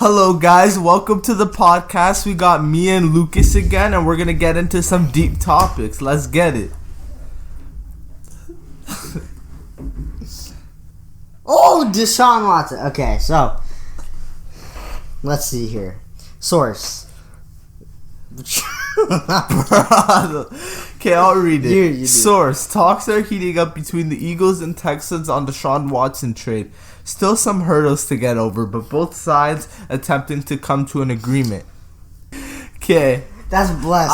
Hello guys, welcome to the podcast. We got me and Lucas again, and we're gonna get into some deep topics. Let's get it. Oh, Deshaun Watson. Okay, so let's see here. Source. Okay, I'll read it. You do. Source: talks are heating up between the Eagles and Texans on Deshaun Watson trade. Still some hurdles to get over, but both sides attempting to come to an agreement. Okay. That's blessed.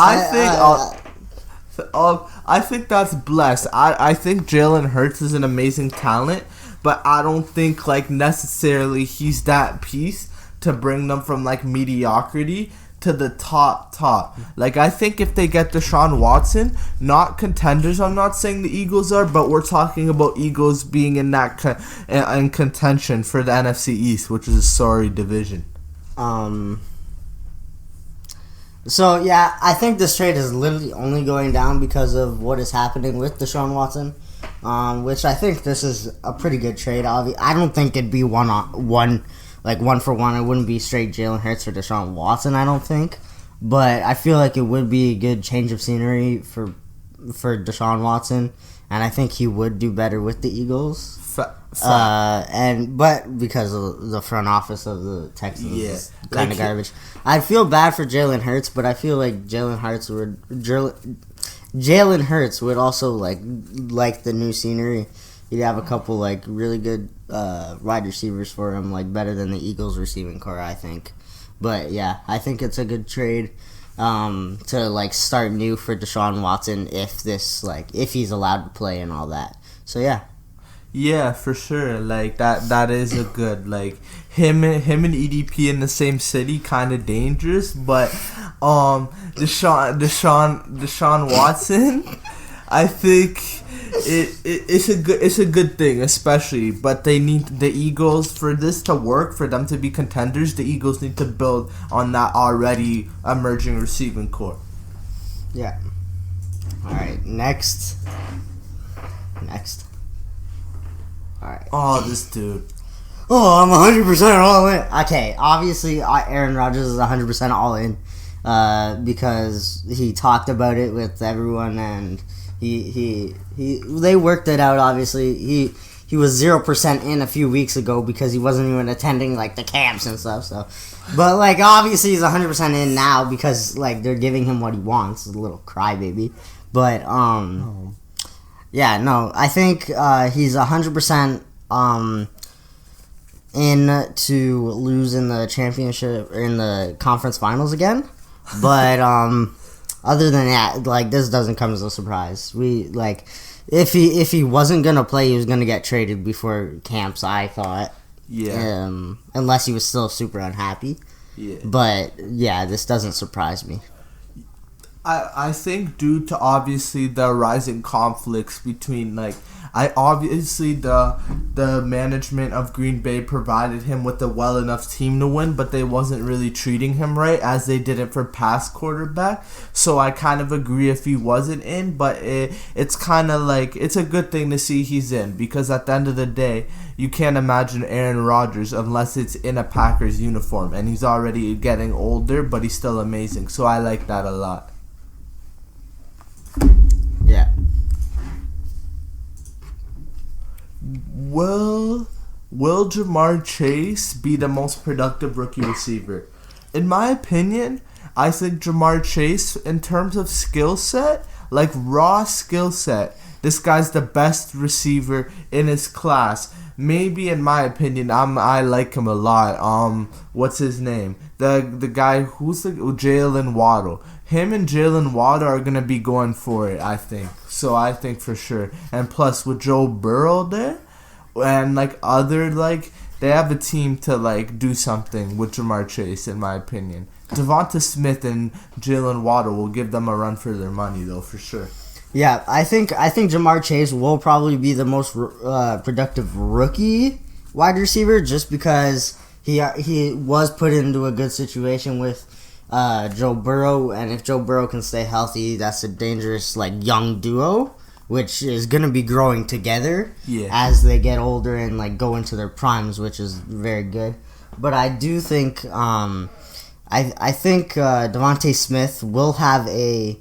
I think that's blessed. I think Jalen Hurts is an amazing talent, but I don't think necessarily he's that piece to bring them from mediocrity to the top. I think if they get Deshaun Watson, not contenders, I'm not saying the Eagles are, but we're talking about Eagles being in that in contention for the NFC East, which is a sorry division. So yeah, I think this trade is literally only going down because of what is happening with Deshaun Watson, which I think this is a pretty good trade. I don't think it'd be one for one. It wouldn't be straight Jalen Hurts or Deshaun Watson, I don't think. But I feel like it would be a good change of scenery for Deshaun Watson, and I think he would do better with the Eagles. But because of the front office of the Texans is kind of garbage. I feel bad for Jalen Hurts, but I feel like Jalen Hurts would also like the new scenery. He'd have a couple really good wide receivers for him, better than the Eagles receiving core, I think. But yeah, I think it's a good trade to start new for Deshaun Watson if he's allowed to play and all that. So yeah. Yeah, for sure. That is a good him and EDP in the same city, kind of dangerous. But Deshaun Watson, I think it's a good thing, especially. But they need the Eagles for this to work, for them to be contenders. The Eagles need to build on that already emerging receiving core. Yeah. All right. Next. All right. Oh, this dude. Oh, I'm 100% all in. Okay, obviously Aaron Rodgers is 100% all in because he talked about it with everyone, and they worked it out. Obviously, he was 0% in a few weeks ago because he wasn't even attending the camps and stuff. So, but obviously he's 100% in now because they're giving him what he wants. A little crybaby, but yeah, no, I think he's 100% in to lose in the championship, in the conference finals again. But other than that, this doesn't come as a surprise. If he wasn't gonna play, he was gonna get traded before camps, I thought. Yeah. Unless he was still super unhappy. Yeah. But yeah, this doesn't surprise me. I think due to obviously the rising conflicts between the management of Green Bay provided him with a well enough team to win, but they wasn't really treating him right as they did it for past quarterback. So I kind of agree if he wasn't in, but it's kind of it's a good thing to see he's in, because at the end of the day, you can't imagine Aaron Rodgers unless it's in a Packers uniform, and he's already getting older, but he's still amazing. So I like that a lot. Yeah. Will Jamar Chase be the most productive rookie receiver? In my opinion, I think Jamar Chase, in terms of skill set, raw skill set, this guy's the best receiver in his class. Maybe, in my opinion, I like him a lot. What's his name? The guy who's Jalen Waddle. Him and Jalen Waddle are gonna be going for it, I think. So I think for sure. And plus with Joe Burrow there, and they have a team to do something with Jamar Chase, in my opinion. Devonta Smith and Jalen Waddle will give them a run for their money, though, for sure. Yeah, I think Jamar Chase will probably be the most productive rookie wide receiver, just because he was put into a good situation with Joe Burrow, and if Joe Burrow can stay healthy, that's a dangerous young duo, which is gonna be growing together as they get older and go into their primes, which is very good. but I do think I think Devontae Smith will have a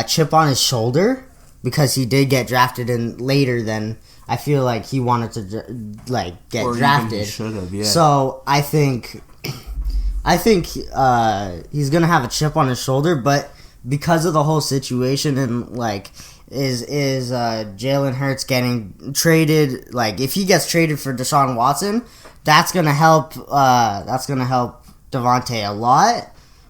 chip on his shoulder because he did get drafted in later than I feel like he wanted to get Or drafted. He should have, yeah. So I think he's gonna have a chip on his shoulder, but because of the whole situation and is Jalen Hurts getting traded? Like if he gets traded for Deshaun Watson, that's gonna help. That's gonna help Devontae a lot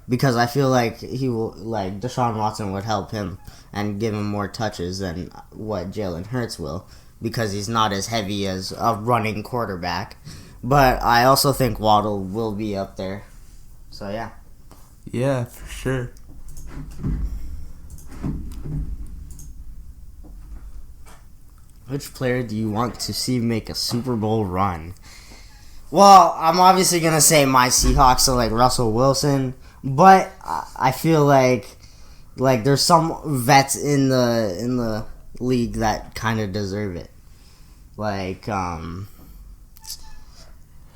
because I feel like he will Deshaun Watson would help him and give him more touches than what Jalen Hurts will because he's not as heavy as a running quarterback. But I also think Waddle will be up there. So yeah. Yeah, for sure. Which player do you want to see make a Super Bowl run? Well, I'm obviously gonna say my Seahawks, so Russell Wilson, but I feel like there's some vets in the league that kind of deserve it.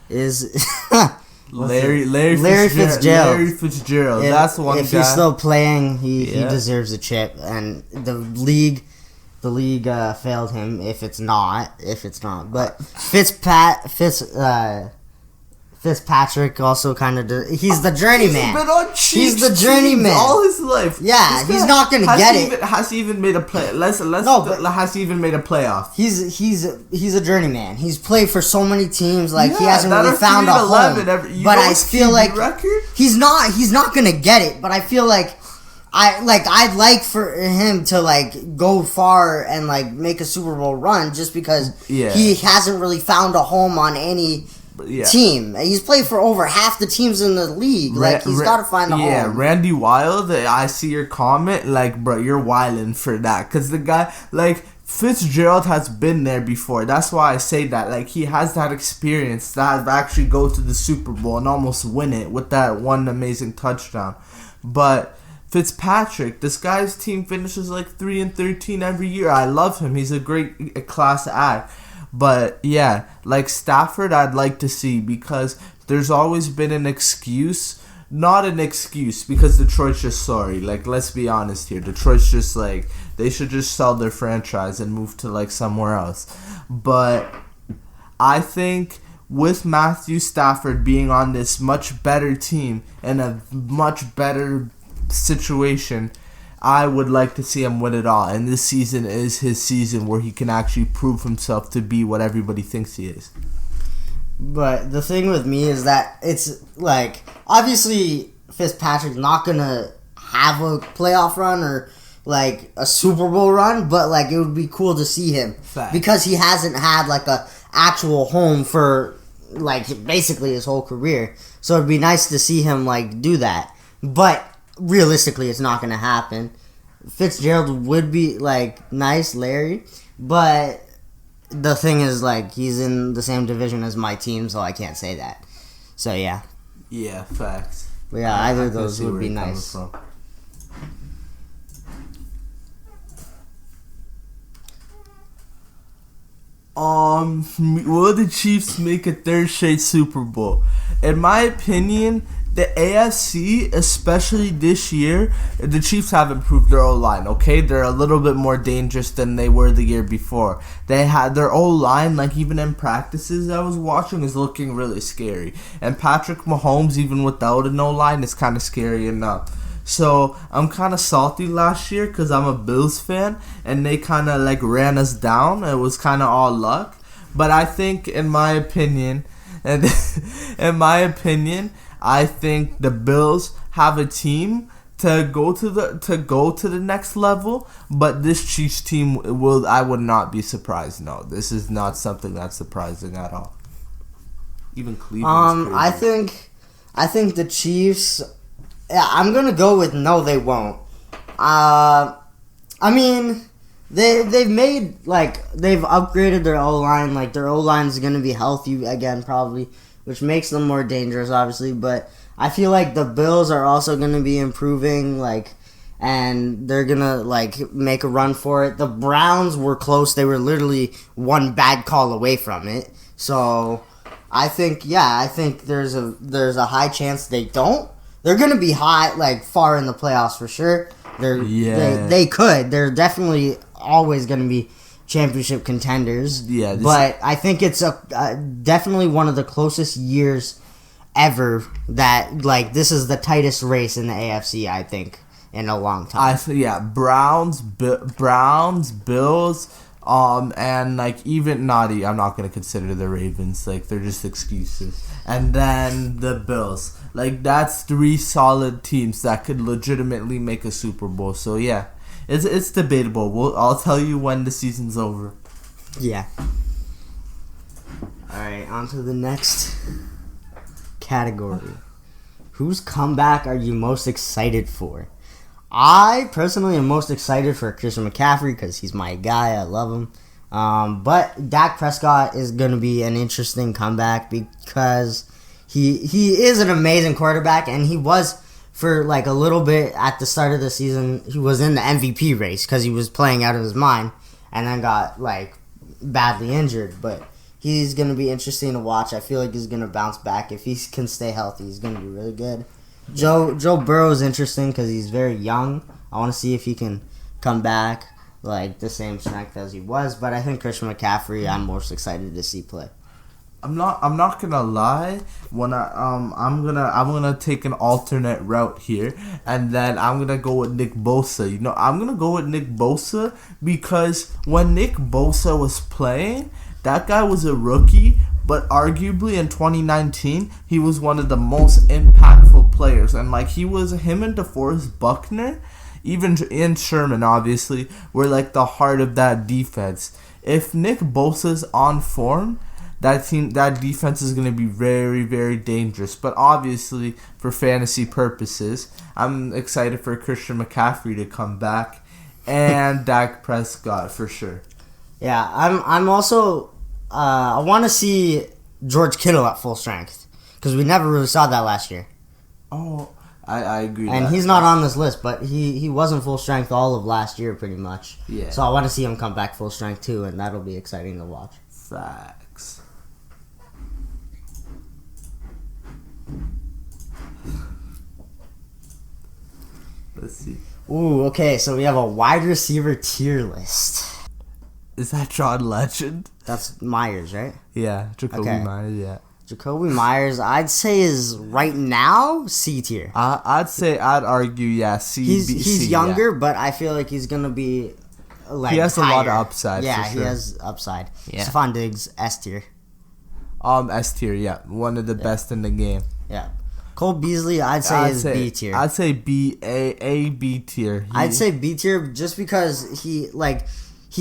Is Larry Fitzgerald. Larry Fitzgerald. That's one guy. If he's still playing, he deserves a chip, and the league failed him. If it's not, but Fitzpatrick also kind of he's the journeyman. He's the journeyman all his life. Yeah, he's not gonna get it. Has he even made a play? Has he even made a playoff? He's a journeyman. He's played for so many teams. He hasn't really found a home. But I feel like he's not gonna get it. But I feel like I'd like for him to go far and make a Super Bowl run just because he hasn't really found a home on any team. He's played for over half the teams in the league. He's got to find a home. Yeah, Randy Wild, I see your comment. Bro, you're wilding for that. Because the guy, Fitzgerald has been there before. That's why I say that. He has that experience to actually go to the Super Bowl and almost win it with that one amazing touchdown. But Fitzpatrick, this guy's team finishes 3-13 every year. I love him. He's a great class act. But yeah, Stafford, I'd like to see because there's always been an excuse. Not an excuse because Detroit's just sorry. Let's be honest here. Detroit's just they should just sell their franchise and move to somewhere else. But I think with Matthew Stafford being on this much better team and a much better situation, I would like to see him win it all. And this season is his season where he can actually prove himself to be what everybody thinks he is. But the thing with me is that it's obviously Fitzpatrick's not going to have a playoff run or a Super Bowl run, but it would be cool to see him. Fact. Because he hasn't had a actual home for basically his whole career. So it'd be nice to see him do that. But realistically, it's not going to happen. Fitzgerald would be nice, Larry, but the thing is he's in the same division as my team, so I can't say that. So yeah. Yeah, facts. But yeah, either of those would be nice. Will the Chiefs make a third straight Super Bowl? In my opinion, the AFC, especially this year, the Chiefs have improved their O-line, okay? They're a little bit more dangerous than they were the year before. They had their O-line, even in practices I was watching, is looking really scary. And Patrick Mahomes, even without an O-line, is kind of scary enough. So, I'm kind of salty last year because I'm a Bills fan, and they kind of, ran us down. It was kind of all luck. But I think, in my opinion, I think the Bills have a team to go to the next level, but this Chiefs team I would not be surprised. No, this is not something that's surprising at all. Even Cleveland's crazy. I think the Chiefs. Yeah, I'm gonna go with no, they won't. I mean, they've made they've upgraded their O-line. Their O-line's gonna be healthy again probably, which makes them more dangerous, obviously. But I feel the Bills are also going to be improving, and they're going to, make a run for it. The Browns were close. They were literally one bad call away from it. So, I think there's a high chance they don't. They're gonna be high, like far in the playoffs for sure. They could. They're definitely always gonna be championship contenders. Yeah, but I think it's definitely one of the closest years ever that like this is the tightest race in the AFC. I think in a long time. Browns, Bills. And like even Naughty, I'm not gonna consider the Ravens, like they're just excuses. And then the Bills, like that's 3 solid teams that could legitimately make a Super Bowl. So yeah, it's debatable. I'll tell you when the season's over. Yeah. All right, on to the next category. Whose comeback are you most excited for? I personally am most excited for Christian McCaffrey because he's my guy. I love him. But Dak Prescott is going to be an interesting comeback because he is an amazing quarterback, and he was for like a little bit at the start of the season. He was in the MVP race because he was playing out of his mind and then got like badly injured. But he's going to be interesting to watch. I feel like he's going to bounce back. If he can stay healthy, he's going to be really good. Joe Burrow is interesting because he's very young. I want to see if he can come back like the same strength as he was. But I think Christian McCaffrey, I'm most excited to see play. I'm not gonna lie. When I'm gonna take an alternate route here, and then I'm gonna go with Nick Bosa. I'm gonna go with Nick Bosa because when Nick Bosa was playing, that guy was a rookie. But arguably in 2019, he was one of the most impactful players. And like him and DeForest Buckner, even in Sherman obviously, were like the heart of that defense. If Nick Bosa's on form, that defense is going to be very, very dangerous. But obviously, for fantasy purposes, I'm excited for Christian McCaffrey to come back and Dak Prescott for sure. Yeah, I'm also... I want to see George Kittle at full strength because we never really saw that last year. Oh, I agree. And he's not on this list, but he wasn't full strength all of last year pretty much. Yeah. So I want to see him come back full strength too, and that'll be exciting to watch. Facts. Let's see. Ooh, okay, so we have a wide receiver tier list. Is that John Legend? That's Myers, right? Yeah, Jacoby Myers, yeah. Jacoby Myers, I'd say is right now C tier. I'd argue, yeah, C. He's younger, but I feel like he's gonna be like he has higher. a lot of upside. Yeah, for sure. He has upside. Yeah. Stephon Diggs, S tier. S tier, yeah, one of the best in the game. Yeah. Cole Beasley, I'd say is B tier. I'd say B tier. I'd say B tier just because he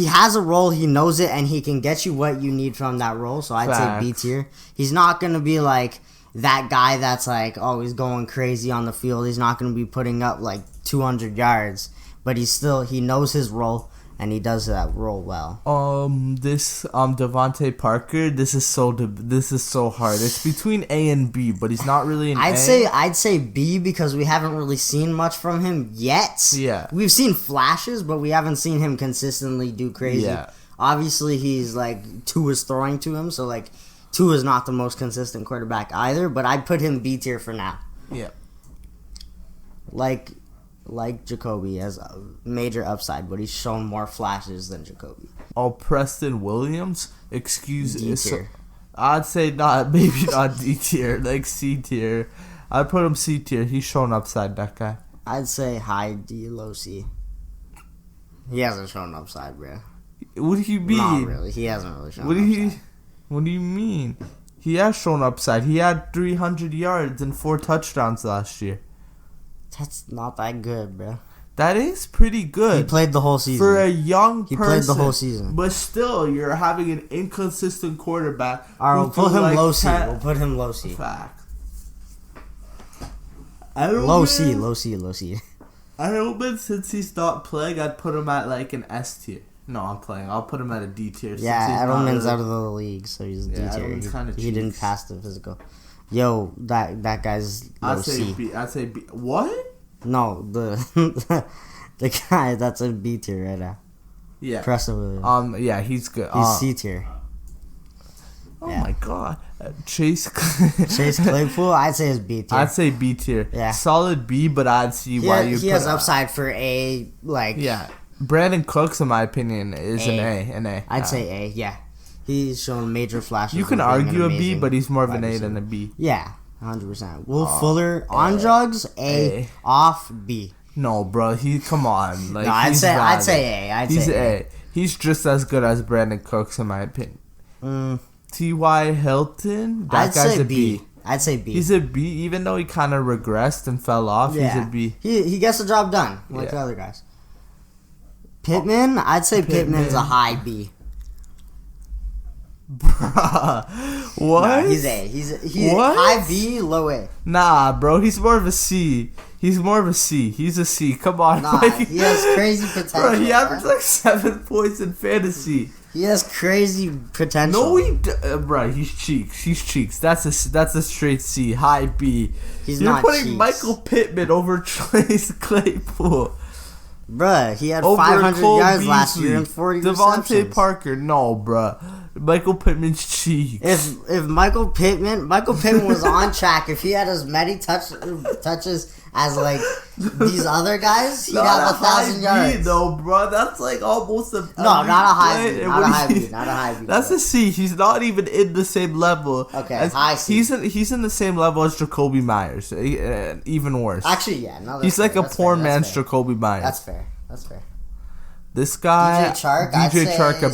has a role, he knows it, and he can get you what you need from that role. So I'd say B tier. He's not going to be like that guy that's like always going crazy on the field. He's not going to be putting up like 200 yards. But he knows his role, and he does that role well. Devontae Parker, this is so hard. It's between A and B, but he's not really an A. I'd say B because we haven't really seen much from him yet. Yeah. We've seen flashes, but we haven't seen him consistently do crazy. Yeah. Obviously, he's like Tua's throwing to him, so like Tua's not the most consistent quarterback either, but I'd put him B tier for now. Yeah. Like Jacoby has a major upside, but he's shown more flashes than Jacoby. Preston Williams, excuse me. D-tier. I'd say maybe not D tier, like C tier. I'd put him C tier. He's shown upside, that guy. I'd say high D, low C. He hasn't shown upside, bro. What do you mean? Not really. He hasn't really shown upside. What do you mean? He has shown upside. He had 300 yards and 4 touchdowns last year. That's not that good, bro. That is pretty good. He played the whole season. For a young person. He played the whole season. But still, you're having an inconsistent quarterback. All right, we'll put him low C. We'll put him low C. Fact. Low C. Edelman, since he's not playing, I'd put him at like an S tier. No, I'm playing. I'll put him at a D tier. Yeah, Edelman's out of the league, so he's D tier. He didn't pass the physical. Yo, that guy's low C. I'd say B. What? No, the guy that's in B tier right now. Yeah. Preston Williams. Yeah, he's good. He's C tier. Oh my god. Chase Claypool, I'd say is B tier. I'd say B tier. Yeah. Solid B, but I'd see why you He has upside for A, like... Yeah. Brandon Cooks, in my opinion, is an A. I'd say A, yeah. He's shown major flashes. You can argue a B, but he's more of an A than a B. Yeah, 100%. Will Fuller, on drugs, A. Off, B. No, bro, come on. Like, no, I'd say A. He's A. He's just as good as Brandon Cooks, in my opinion. T.Y. Hilton, that guy's a B. I'd say B. He's a B, even though he kind of regressed and fell off. Yeah. He's a B. He gets the job done, like the other guys. Pittman, I'd say Pittman's a high B. Bruh, what? Nah, he's A. He's high B, low A. Nah, bro, he's more of a C. He's a C. Come on. Nah, he has crazy potential. Bro, he averaged like 7 points in fantasy. He has crazy potential. No, bro, he's cheeks. That's a straight C. High B. You're putting cheeks. Michael Pittman over Chase Claypool. Bruh, he had over 500 Cole yards Beasley, last year and 40 Devontae receptions. Parker, no, bruh. Michael Pittman's cheeks. If Michael Pittman was on track, if he had as many touches as like these other guys, he'd have 1,000 yards. Though, bro, that's like almost a not a high B. Not a high B. That's a C. He's not even in the same level. Okay, high C. He's in the same level as Jacoby Myers. Even worse. Actually, yeah. He's like a poor man's Jacoby Myers. That's fair. This guy, DJ Chark, a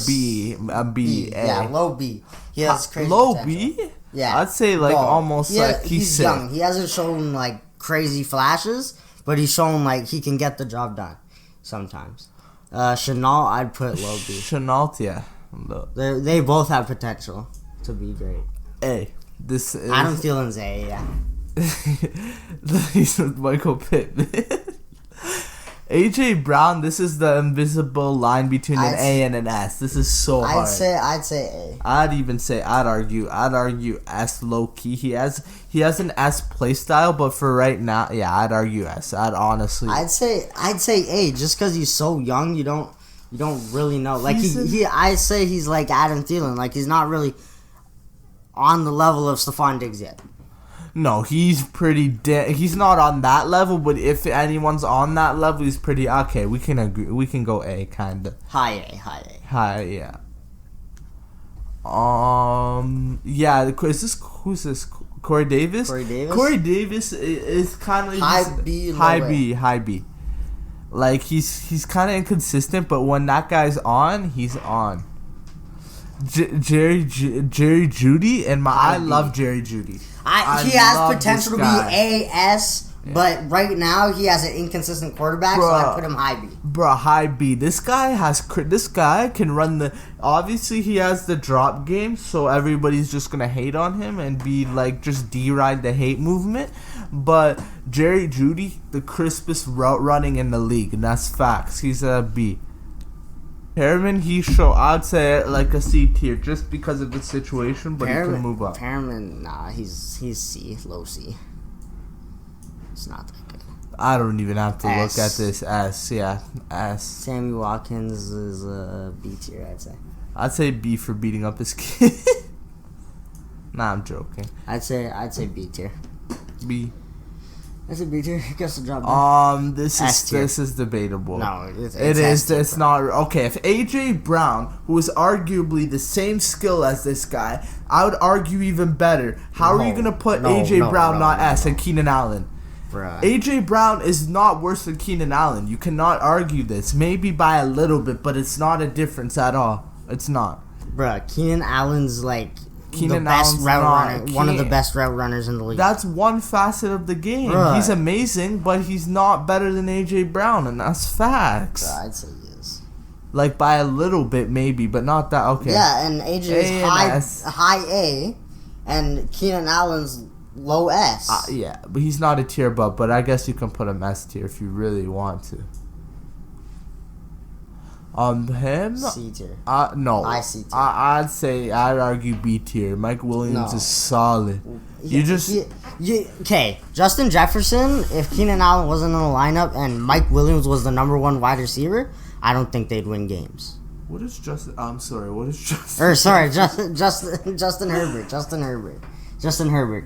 B. Yeah, low B. He has crazy low potential. B. Yeah, I'd say like almost like he's young. He hasn't shown like crazy flashes, but he's shown like he can get the job done sometimes. Chenault, I'd put low B. Chenault, yeah. They both have potential to be great. A. This is Adam Thielen's A, yeah. He's with Michael Pittman. AJ Brown, this is the invisible line between an A and an S. This is so hard. I'd say A. I'd argue S low key. He has an S play style, but for right now, yeah, I'd argue S. I'd say A just because he's so young. You don't really know. Like I'd say he's like Adam Thielen. Like he's not really on the level of Stephon Diggs yet. No, he's pretty he's not on that level, but if anyone's on that level, he's pretty okay. We can agree. We can go A, kind of. High A. High, yeah. Yeah, who's this? Corey Davis? Corey Davis is kind of high B. Like he's kind of inconsistent, but when that guy's on, he's on. Jerry Jeudy and I love Jerry Jeudy. He has potential to be A-S, but right now he has an inconsistent quarterback, so I put him high B. Bro, high B. This guy can run the. Obviously, he has the drop game, so everybody's just gonna hate on him and be like just deride the hate movement. But Jerry Jeudy, the crispest route running in the league, and that's facts. He's a B. Perriman, I'd say like a C tier just because of the situation, but he can move up. Perriman, nah, he's C, low C. It's not that good. I don't even have to look at this. S, yeah, S. Sammy Watkins is a B tier, I'd say. I'd say B for beating up his kid. Nah, I'm joking. I'd say B tier. B. That's a B tier. He gets the job done. This is debatable. No, it's not okay. If AJ Brown, who is arguably the same skill as this guy, I would argue even better. How are you gonna put AJ Brown not S and Keenan Allen? Bruh. AJ Brown is not worse than Keenan Allen. You cannot argue this. Maybe by a little bit, but it's not a difference at all. It's not. Bruh, Keenan Allen's like the best route runner, one of the best route runners in the league. That's one facet of the game. Bruh. He's amazing, but he's not better than AJ Brown, and that's facts. Bruh, I'd say he is. Like by a little bit, maybe, but not that. Okay. Yeah, and AJ is high A, and Keenan Allen's low S. Yeah, but he's not a tier above. But I guess you can put him S tier if you really want to. Him? C tier. No. C tier. I'd argue B tier. Mike Williams is solid. Okay, Justin Jefferson, if Keenan Allen wasn't in the lineup and Mike Williams was the number 1 wide receiver, I don't think they'd win games. What is Justin? I'm sorry. What is Justin? Justin Herbert. Justin Herbert.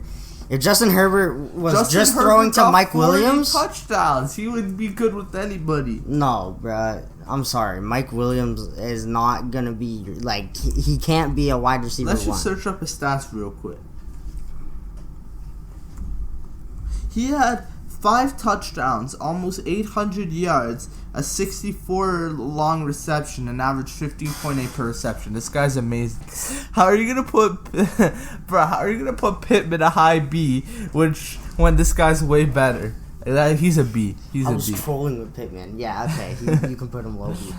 If Justin Herbert was just throwing to Mike Williams, touchdowns, he would be good with anybody. No, bruh. I'm sorry. Mike Williams is not gonna be like he can't be a wide receiver. Let's just search up his stats real quick. He had 5 touchdowns, almost 800 yards, a 64 long reception, and average 15.8 per reception. This guy's amazing. How are you gonna put, How are you gonna put Pittman a high B, when this guy's way better? He's a B. I was trolling with Pittman. Yeah, okay, you can put him low B.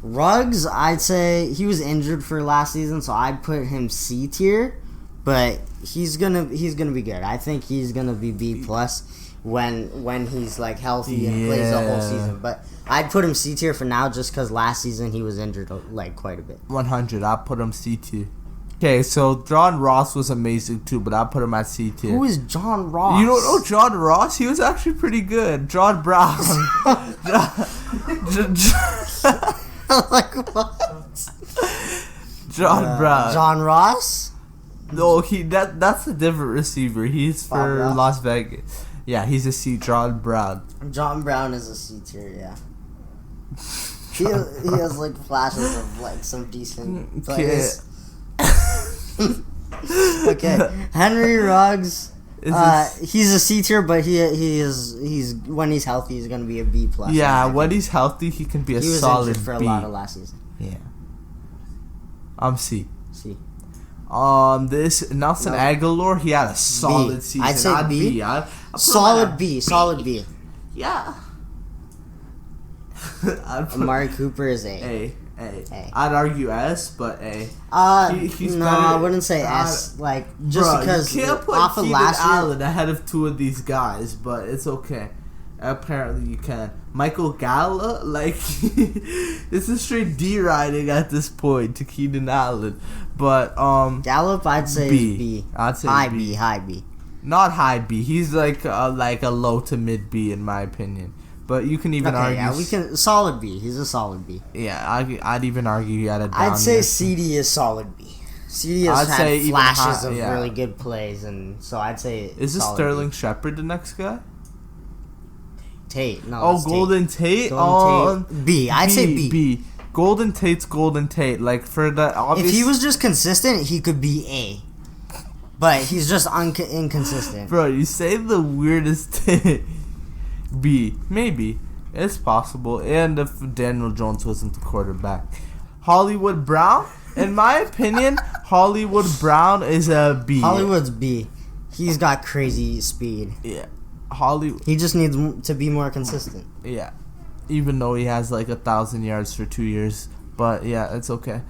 Ruggs, I'd say he was injured for last season, so I'd put him C tier. But he's gonna be good. I think he's gonna be B plus when he's like healthy and plays the whole season. But I'd put him C tier for now, just because last season he was injured like quite a bit. 100. I'll put him C tier. Okay, so John Ross was amazing too, but I'll put him at C tier. Who is John Ross? You don't know John Ross? He was actually pretty good. John Brown. Like what? John Brown. John Ross? No, that's a different receiver. He's for Las Vegas. Yeah, he's a C. John Brown. John Brown is a C tier, yeah. He has like flashes of like some decent plays. Okay, Henry Ruggs. He's a C tier, but he's when he's healthy, he's gonna be a B plus. Yeah, when he's healthy, he can be a solid B. He was injured for a lot of last season. Yeah. C. C. This Nelson Aguilar, he had a solid season. I'd say B. Solid B. Solid B. Yeah. Amari Cooper is A. A. I'd argue S, but A. He's no, I wouldn't say S. Like just because you can't put off of Keenan last year, Allen ahead of 2 of these guys, but it's okay. Apparently you can. Michael Gallup, like it's a straight D riding at this point to Keenan Allen. But Gallup, I'd say B. is B. I'd say high B. High B. Not high B. He's like a low to mid B in my opinion. But you can even argue. Yeah, we can solid B. He's a solid B. Yeah, I'd even argue he had a down I'd say year. CD is solid B. CD has had flashes of really good plays, and so I'd say is this Sterling Shepard the next guy? Tate. No. Oh, Golden Tate. Tate. B. I'd say B. B. Golden Tate's Golden Tate. Like for the obvious. If he was just consistent, he could be A. But he's just inconsistent. Bro, you say the weirdest thing. B. Maybe. It's possible. And if Daniel Jones wasn't the quarterback. Hollywood Brown? In my opinion, Hollywood Brown is a B. Hollywood's B. He's got crazy speed. Yeah. He just needs to be more consistent. Yeah. Even though he has like 1,000 yards for 2 years. But yeah, it's okay.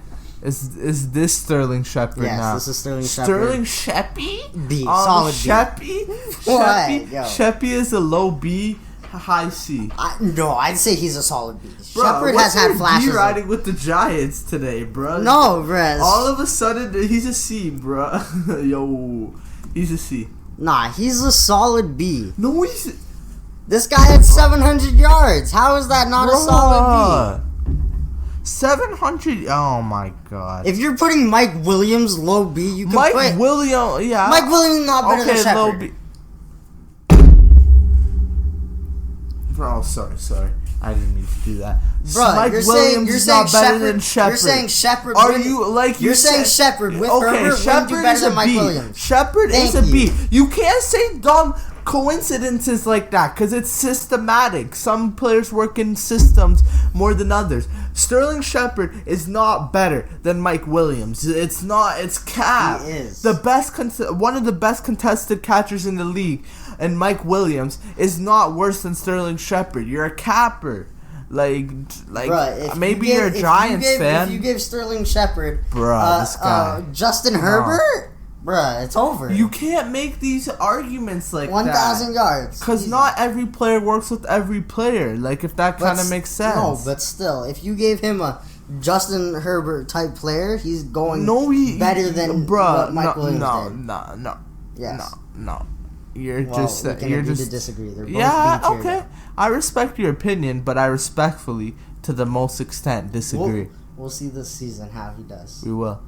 Is this Sterling Shepard now? Yes, this is Sterling Shepard. Sterling Sheppy? B. Solid Sheppy? What? Sheppy is a low B, high C. No, I'd say he's a solid B. Bro, Shepard has had flashes. B riding with the Giants today, bro. No, bro. All of a sudden, he's a C, bro. Yo, he's a C. Nah, he's a solid B. No, he's... This guy had 700 yards. How is that not a solid B? 700... Oh, my God. If you're putting Mike Williams low B, you can Mike put... Williams, yeah. Mike Williams not better than Shepard. Low B. Bro, sorry. I didn't mean to do that. Bro, Mike you're Williams saying is not better than Shepard. You're saying Shepard. Are you like you're saying Shepard with Herbert wouldn't do better than Mike Williams? Shepard is a B. You can't say dumb coincidences like that because it's systematic. Some players work in systems more than others. Sterling Shepard is not better than Mike Williams. It's not. It's cap. He is the best. One of the best contested catchers in the league. And Mike Williams is not worse than Sterling Shepard. You're a capper. Like bruh, maybe you're a Giants fan. If you give Sterling Shepard, this guy. Justin Herbert, bruh, it's over. You can't make these arguments like 1,000 yards. Because not every player works with every player. Like, if that kind of makes sense. No, but still, if you gave him a Justin Herbert type player, he's going better than what Mike Williams did. No. Yes. You're Well, just we can you're agree just to disagree. They're both yeah. B tier, Okay, though. I respect your opinion, but I respectfully, to the most extent, disagree. We'll see this season how he does. We will.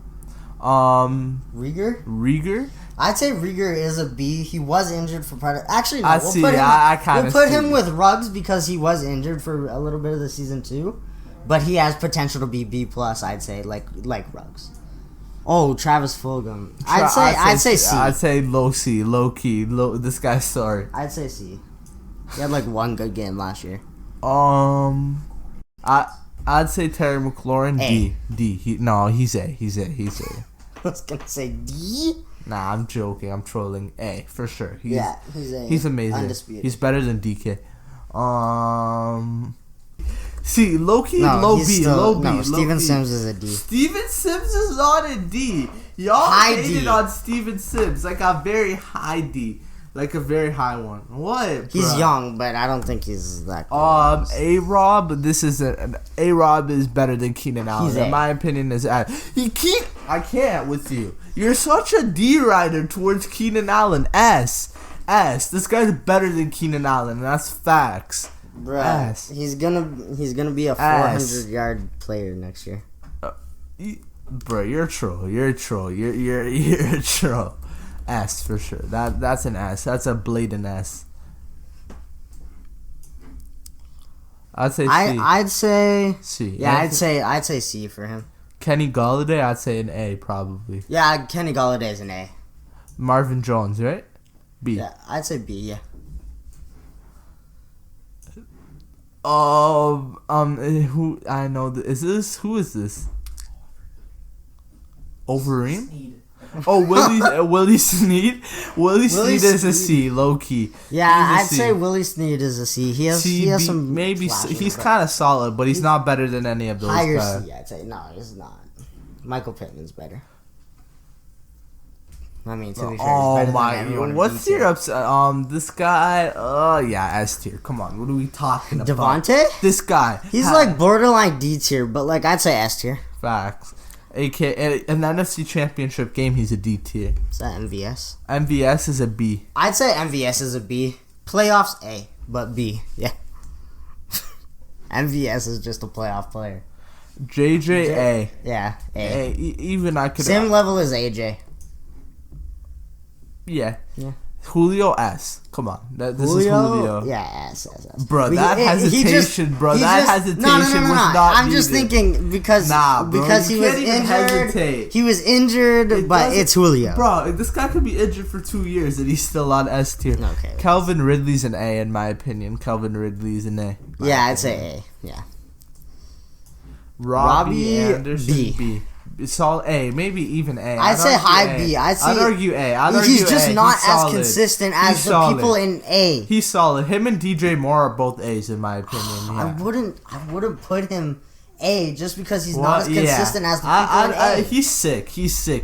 Rieger? I'd say Rieger is a B. He was injured for part of... Actually, no. We'll put him with Ruggs because he was injured for a little bit of the season too. But he has potential to be B+, I'd say, like Ruggs. Oh, Travis Fulgham. I'd say C. I'd say low C, low key. This guy's sorry. I'd say C. He had like one good game last year. I'd say Terry McLaurin. A. D. He's A. He's A. I was gonna say D. Nah, I'm joking. I'm trolling. A for sure. He's A. He's amazing. Undisputed. He's better than DK. C. Low key. Low B. Low B. Steven Sims is a D. Steven Sims is not a D. Y'all hated on Steven Sims like a very high D. Like a very high one. What? He's bruh? young, but I don't think he's that good. A-Rob, this is A-Rob is better than Keenan Allen. In my opinion, I can't with you. You're such a D rider towards Keenan Allen. S. This guy's better than Keenan Allen, and that's facts. Bruh, he's gonna be a 400-yard player next year. Bro, you're a troll. You're a troll. You're a troll. S for sure. That's an S. That's a blatant S. I'd say C. I'd say C. Yeah, I'd say C for him. Kenny Golladay, I'd say an A probably. Yeah, Kenny Golladay is an A. Marvin Jones, right? B. Yeah, I'd say B. Yeah. Who I know? Who is this? Overeem? Oh, Willie Snead. Willie Snead is a C, low key. Yeah, I'd say Willie Snead is a C. He has some maybe flashes, he's kind of solid, but he's not better than any of those higher guys. C, I'd say. No, he's not. Michael Pittman's better. I mean, to be fair, oh my! What's your upset? This guy. Yeah, S tier. Come on, what are we talking about? Devontae? This guy. He's like borderline D tier, but like I'd say S tier. Facts. AKA an NFC Championship game, he's a D tier. Is that MVS? MVS is a B. I'd say MVS is a B. Playoffs A, but B. Yeah. MVS is just a playoff player. JJ A. Yeah, A. Even I could. Same level as AJ. Yeah. Julio S. Come on, this is Julio. Yeah, S. Bro, that hesitation was not. I'm just thinking because he was injured. Hesitate. He was injured, but it's Julio. Bro, this guy could be injured for 2 years and he's still on S tier. Okay. Calvin Ridley's an A in my opinion. Calvin Ridley's an A. Yeah, I'd say A. Yeah. Robbie Anderson B. It's all A, maybe even A. I'd say high B. I'd argue A. He's just not as consistent as the people in A. He's solid. Him and DJ Moore are both A's in my opinion. Yeah. I wouldn't put him A just because he's not as consistent as the people in A. He's sick.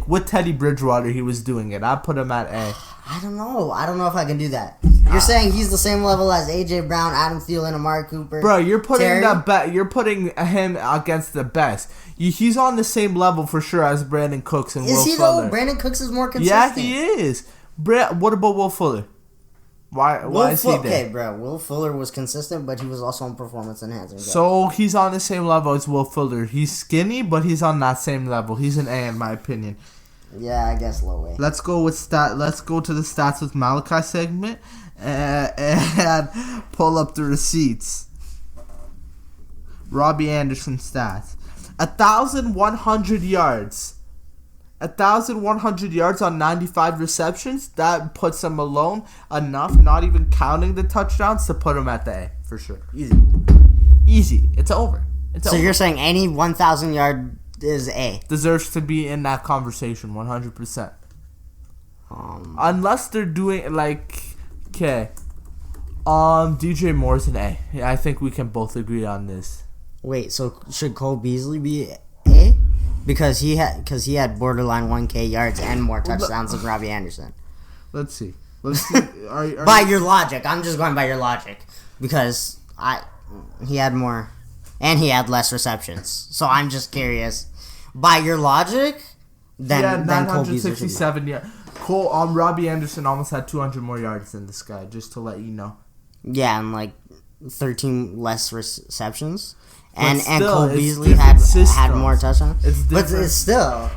With Teddy Bridgewater, he was doing it. I'd put him at A. I don't know if I can do that. You're saying he's the same level as AJ Brown, Adam Thielen, Amari Cooper. Bro, you're putting him against the best. He's on the same level for sure as Brandon Cooks and Will Fuller. Is he though? Brandon Cooks is more consistent. Yeah, he is. What about Will Fuller? Why is he there? Okay, bro. Will Fuller was consistent, but he was also on performance enhancing. So he's on the same level as Will Fuller. He's skinny, but he's on that same level. He's an A in my opinion. Yeah, I guess low A. Let's go to the stats with Malaki segment and pull up the receipts. Robbie Anderson stats: 1,100 yards. 1,100 yards on 95 receptions. That puts him alone enough, not even counting the touchdowns, to put him at the A for sure. Easy. It's over. So you're saying any 1,000 yard is A? Deserves to be in that conversation 100%. Unless they're doing DJ Moore's an A. Yeah, I think we can both agree on this. Wait, so should Cole Beasley be A? Because he had borderline 1K yards and more touchdowns than Robbie Anderson. Let's see. By your logic, I'm just going by your logic because he had more and he had less receptions. So I'm just curious. By your logic, then Cole Beasley should be. 967 yards. Robbie Anderson almost had 200 more yards than this guy, just to let you know. Yeah, and like 13 less receptions. But And still, Cole it's Beasley different had systems. more touchdowns. It's But different. it's still...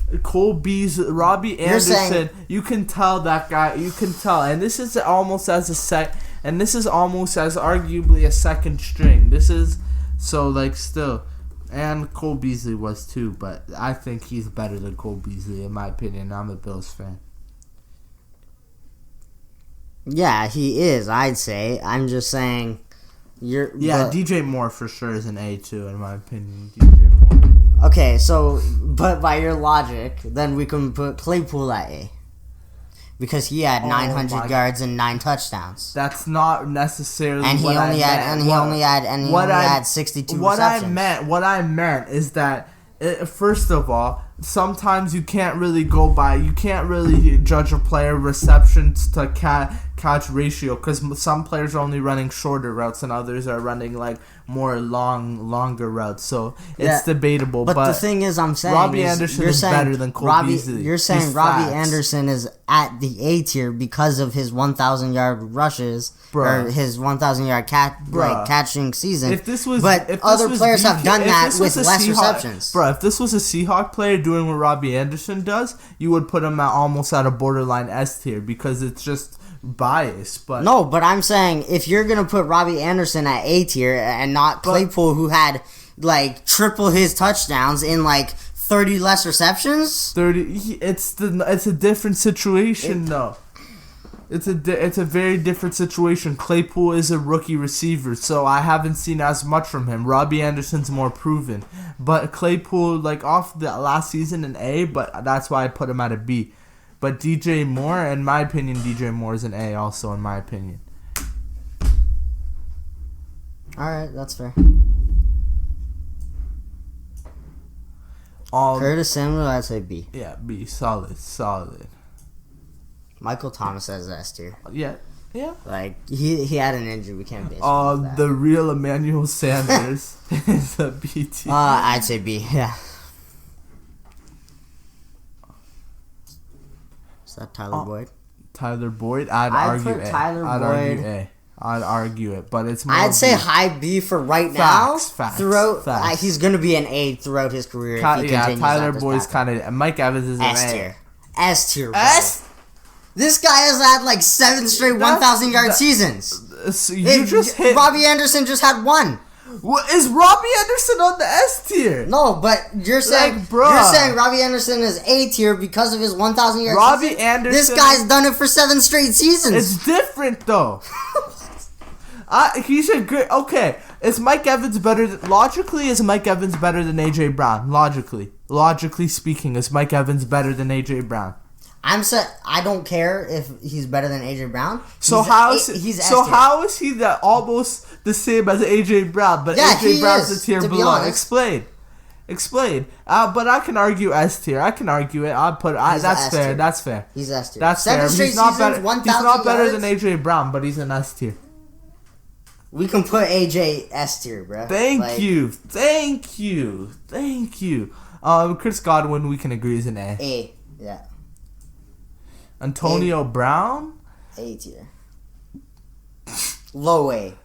Robbie Anderson, saying- you can tell that guy, and this is almost as arguably a second string. This is, still, and Cole Beasley was too, but I think he's better than Cole Beasley, in my opinion. I'm a Bills fan. Yeah, he is, I'd say. I'm just saying... DJ Moore for sure is an A too, in my opinion. DJ Moore. Okay, so, but by your logic, then we can put Claypool at A. Because he had 900 yards and 9 touchdowns. That's not necessarily and he what only I had, meant. and he only had 62 receptions. What I meant is that, first of all, sometimes you can't really judge a player receptions to catch ratio, because some players are only running shorter routes and others are running like more longer routes, so it's debatable. But the thing is, I'm saying Robbie Anderson is better than Cole Beasley. You're saying Robbie Anderson is at the A tier because of his 1,000 yard rushes or his 1,000 yard catching season. But other players have done that with less receptions. Bro, if this was a Seahawk player doing what Robbie Anderson does, you would put him almost at a borderline S tier, because it's just bias. But no, but I'm saying if you're gonna put Robbie Anderson at A tier and not Claypool, who had like triple his touchdowns in like 30 less receptions. It's a different situation though. It's a very different situation. Claypool is a rookie receiver, so I haven't seen as much from him. Robbie Anderson's more proven, but Claypool off the last season an A, but that's why I put him at a B. But DJ Moore, in my opinion, DJ Moore is an A also, in my opinion. Alright, that's fair. Curtis Samuel, I'd say B. Yeah, B. Solid. Michael Thomas has S tier. Yeah. He had an injury. We can't base that. The real Emmanuel Sanders is a B tier. I'd say B, yeah. That Tyler Boyd? Tyler Boyd? I'd argue A. I'd argue it, but it's more I'd say high B for right now. Facts. He's going to be an A throughout his career if he continues Tyler Boyd's kind of... Mike Evans is an S tier. S tier, bro. S? This guy has had 7 straight 1,000 yard seasons. Robbie Anderson just had 1. Is Robbie Anderson on the S tier? No, but you're saying Robbie Anderson is A tier because of his 1,000 yards. Robbie Anderson. This guy's done it for 7 straight seasons. It's different though. He's a good. Okay, is Mike Evans better? Logically, is Mike Evans better than AJ Brown? Logically speaking, is Mike Evans better than AJ Brown? I don't care if he's better than AJ Brown. How is he almost the same as AJ Brown? But AJ Brown's a tier below. Explain. But I can argue S tier. I can argue it. That's fair. That's fair. He's S tier. That's fair. He's not better than AJ Brown, but he's an S tier. We can put AJ S tier, bro. Thank you. Chris Godwin, we can agree, is an A. A, yeah. Antonio Brown? A tier. Low A.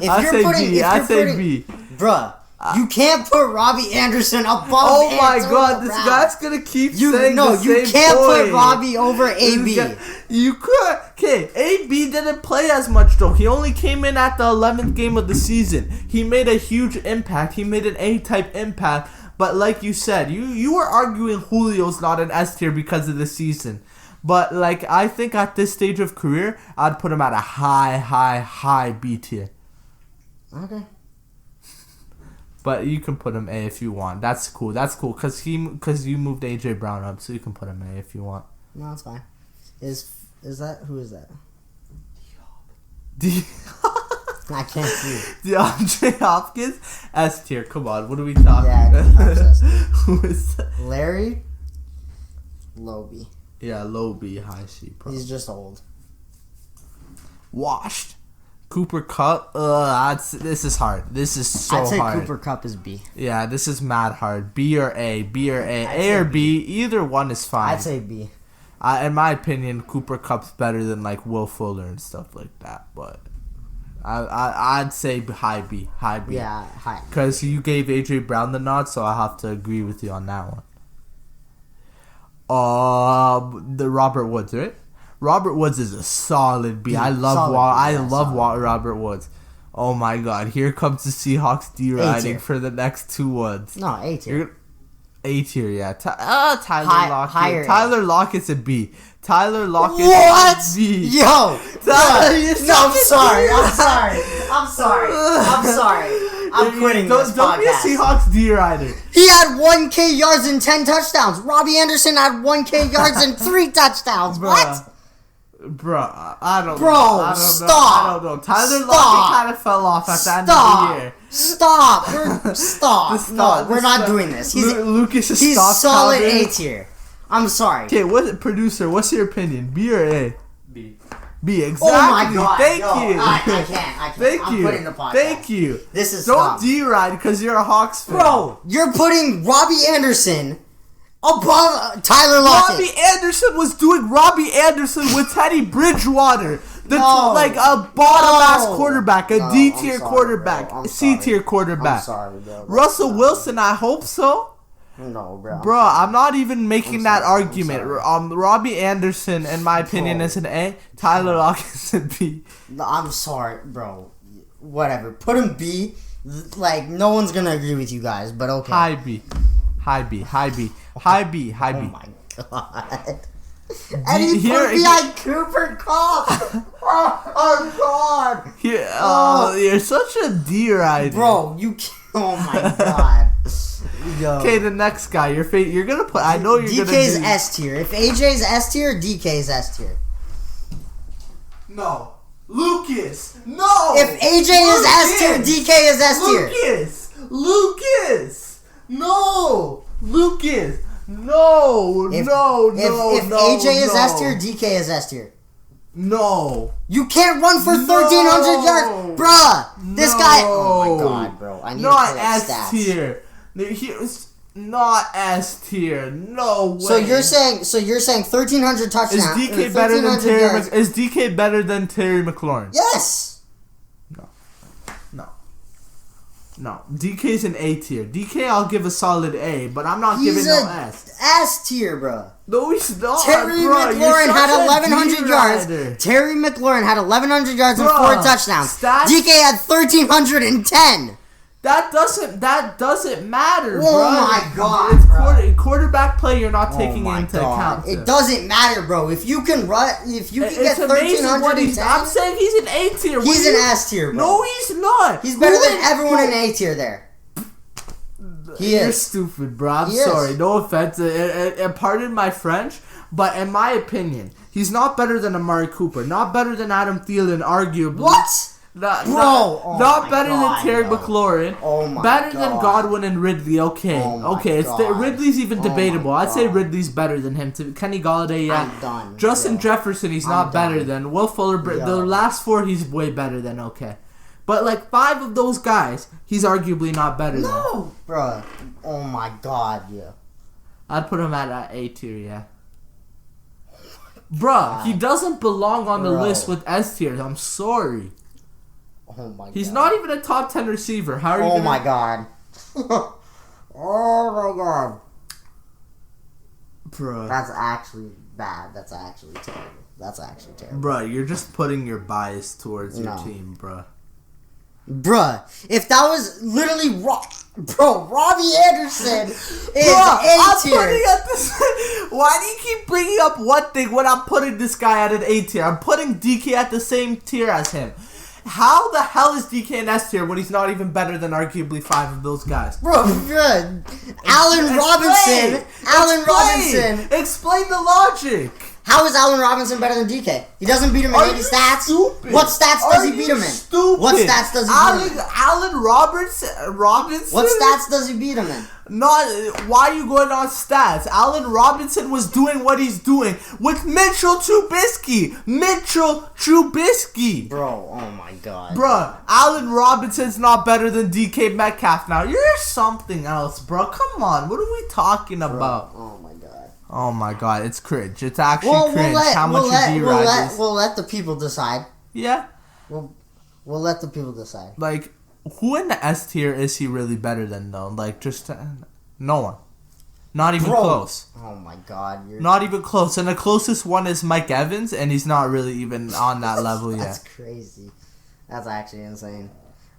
I'd say B. Bruh, you can't put Robbie Anderson above Oh my Antonio god, this Brown. guy's gonna keep saying the same you can't point. put Robbie over AB. You could. Okay, AB didn't play as much though. He only came in at the 11th game of the season. He made a huge impact. He made an A-type impact. But like you said, you were arguing Julio's not an S tier because of the season. But I think at this stage of career, I'd put him at a high B tier. Okay. But you can put him A if you want. That's cool. Cause you moved AJ Brown up, so you can put him A if you want. No, it's fine. Is that who is that? I can't see. DeAndre Hopkins, S tier. Come on, what are we talking? Yeah, who is that? Larry Lobe. Yeah, low B, high C. Probably. He's just old. Washed. Cooper Kupp. This is hard. This is so hard. I'd say Cooper Kupp is B. Yeah, this is mad hard. B or A. A or B. Either one is fine. I'd say B. In my opinion, Cooper Kupp's better than like Will Fuller and stuff like that. But I'd say high B. Yeah, high. Because you gave AJ Brown the nod, so I have to agree with you on that one. The Robert Woods, right? Robert Woods is a solid B. I love Robert Woods. Oh my God! Here comes the Seahawks deriding for the next 2 ones. No, A tier. A tier, yeah. Tyler Lockett. Higher. Tyler Lockett's a B. Tyler Lockett's What? a B. Yo! No, I'm sorry. I'm quitting this podcast. Don't be a Seahawks derider. He had 1K yards and 10 touchdowns. Robbie Anderson had 1K yards and 3 touchdowns. What? Bruh, I don't know. Bro, stop. I don't know. Tyler Lockett kind of fell off at the end of the year. Stop. No, we're not doing this. Lucas is He's solid A tier. I'm sorry. Okay, producer, what's your opinion? B or A? B. B, exactly. Oh my God. Thank No, you. I can't. Thank I'm you. quitting the podcast. Thank you. This is Don't deride because you're a Hawks fan. Bro, you're putting Robbie Anderson above Tyler Lockett. Robbie Anderson was doing Robbie Anderson with Teddy Bridgewater. A bottom-ass quarterback, a D-tier quarterback, C-tier quarterback. I'm sorry, bro. Russell Wilson, I hope so. No, bro. Bro, I'm not even making that argument. Robbie Anderson, in my opinion, is an A. Tyler Lockett is a B. No, I'm sorry, bro. Whatever. Put him B. Like, no one's going to agree with you guys, but okay. High B. Oh, my God. And he put me on Cooper Kupp. Oh, God. You're such a D-rider. Bro, you can't. Oh, my God. Okay, the next guy. You're gonna put. I know you're gonna. DK's S tier. If AJ's S tier, DK's S tier. No, Lucas. No. If AJ is S tier, DK is S tier. Lucas. No. Lucas. No. If AJ is S tier, DK is S tier. No. You can't run for 1,300 yards, bruh. This guy. Oh my God, bro. I need to pull up S stats. tier. Here's not S tier. No way. So you're saying 1,300 touchdowns. Is DK better than Terry? Is DK better than Terry McLaurin? Yes. No. DK's an A tier. DK, I'll give a solid A, but I'm not giving no S. S tier, bro. No, he's not. Terry McLaurin had 1,100 yards. Terry McLaurin had 1,100 yards and 4 touchdowns. DK had 1,310. That doesn't matter, bro. Oh my God, bro. Quarterback play, you're not taking into account. It doesn't matter, bro. If you can run, if you can get 1,310, I'm saying he's an A tier. He's an S tier, bro. No, he's not. He's better than everyone in A tier there. You're stupid, bro. I'm sorry. No offense. Pardon my French, but in my opinion, he's not better than Amari Cooper. Not better than Adam Thielen, arguably. What? Not better God, than Terry McLaurin. Oh my better God. than Godwin and Ridley. Okay, Ridley's even debatable. I'd say Ridley's better than him. Kenny Golladay, yeah. I'm done. Justin Jefferson, he's not better than. Will Fuller, the last 4, he's way better than. Okay, but like 5 of those guys, he's arguably not better than. No, bro. Oh my God, yeah. I'd put him at A tier, yeah. Bruh, he doesn't belong on the list with S tier. I'm sorry. Oh my God. He's not even a top 10 receiver. How are you? Oh my God. Oh my God. Bro. That's actually bad. That's actually terrible. Bro, you're just putting your bias towards your team, bro. Bruh, if that was literally Robbie Anderson is A tier. Why do you keep bringing up one thing when I'm putting this guy at an A tier? I'm putting DK at the same tier as him. How the hell is DK an S tier when he's not even better than arguably 5 of those guys? Bro, good. Allen Robinson. Explain the logic. How is Allen Robinson better than DK? He doesn't beat him in 80 stats. Stupid? What stats does he beat him in? Stupid. What stats does he beat him in? Allen Robinson? What stats does he beat him in? Why are you going on stats? Allen Robinson was doing what he's doing with Mitchell Trubisky. Bro, oh my God. Bro, Allen Robinson's not better than DK Metcalf now. You're something else, bro. Come on. What are we talking about? Oh my God. Oh my god, it's cringe. It's actually cringe. How much you ride this? We'll let the people decide. Yeah. We'll let the people decide. Like, who in the S tier is he really better than, though? Like, just no one. Not even close. Oh my god. Not even close. And the closest one is Mike Evans, and he's not really even on that level yet. That's crazy. That's actually insane.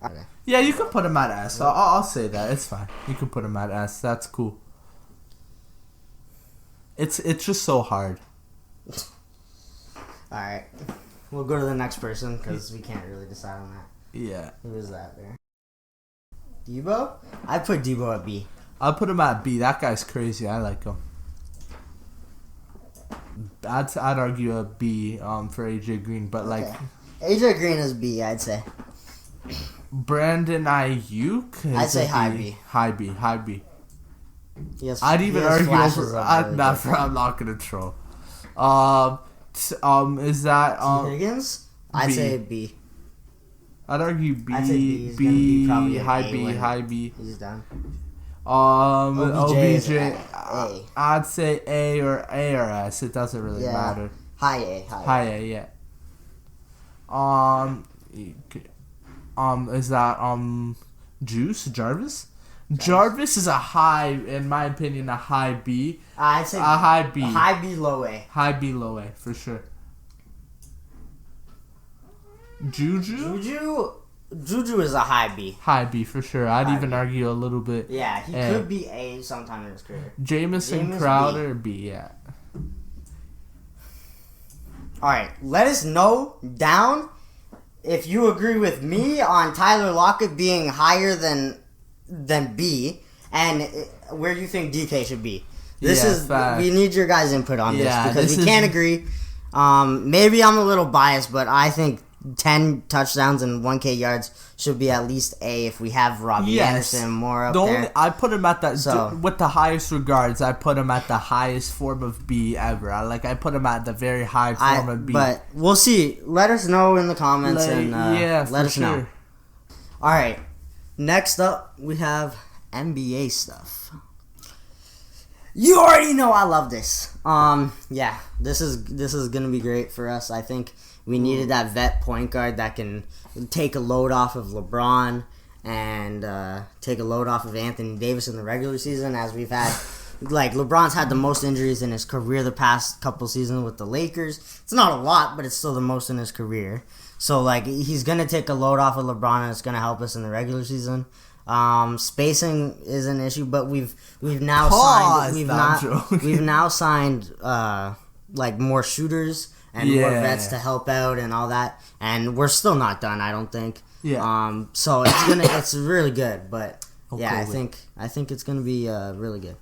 Okay. Yeah, you can put him at S. I'll say that. It's fine. You can put him at S. That's cool. It's just so hard. Alright. We'll go to the next person because we can't really decide on that. Yeah. Who is that there? Debo? I put Debo at B. I'll put him at B. That guy's crazy. I like him. I'd argue a B for AJ Green, but like AJ Green is B, I'd say. Brandon Ayuk. I'd say high B. High B. Yes. I'd even argue over. I'm not gonna troll. Is that T. Higgins? I'd say B. I'd argue B. I'd say B. B. Probably High B. He's done. OBJ. A. I'd say A or S. It doesn't really matter. High A. High A. Yeah. Is that Jarvis? Jarvis is a high, in my opinion, a high B. I'd say a high B. High B, low A. High B, low A, for sure. Juju is a high B. High B, for sure. I'd even argue a little bit. Yeah, he could be A sometime in his career. Jamison Crowder, B, yeah. Alright, let us know down if you agree with me on Tyler Lockett being higher than B, and where you think DK should be. We need your guys' input on this because we can't agree. Maybe I'm a little biased, but I think 10 touchdowns and 1K yards should be at least A if we have Robbie Anderson more up there. I put him at that with the highest regards. I put him at the highest form of B ever. I put him at the very high form of B. But we'll see. Let us know in the comments let us know. All right. Next up, we have NBA stuff. You already know I love this. This is gonna be great for us. I think we needed that vet point guard that can take a load off of LeBron and take a load off of Anthony Davis in the regular season, as we've had. Like, LeBron's had the most injuries in his career the past couple seasons with the Lakers. It's not a lot, but it's still the most in his career. So, like, he's going to take a load off of LeBron, and it's going to help us in the regular season. Spacing is an issue, but we've now signed more shooters and more vets to help out and all that. And we're still not done, I don't think. Yeah. So it's really good, but I think it's going to be really good.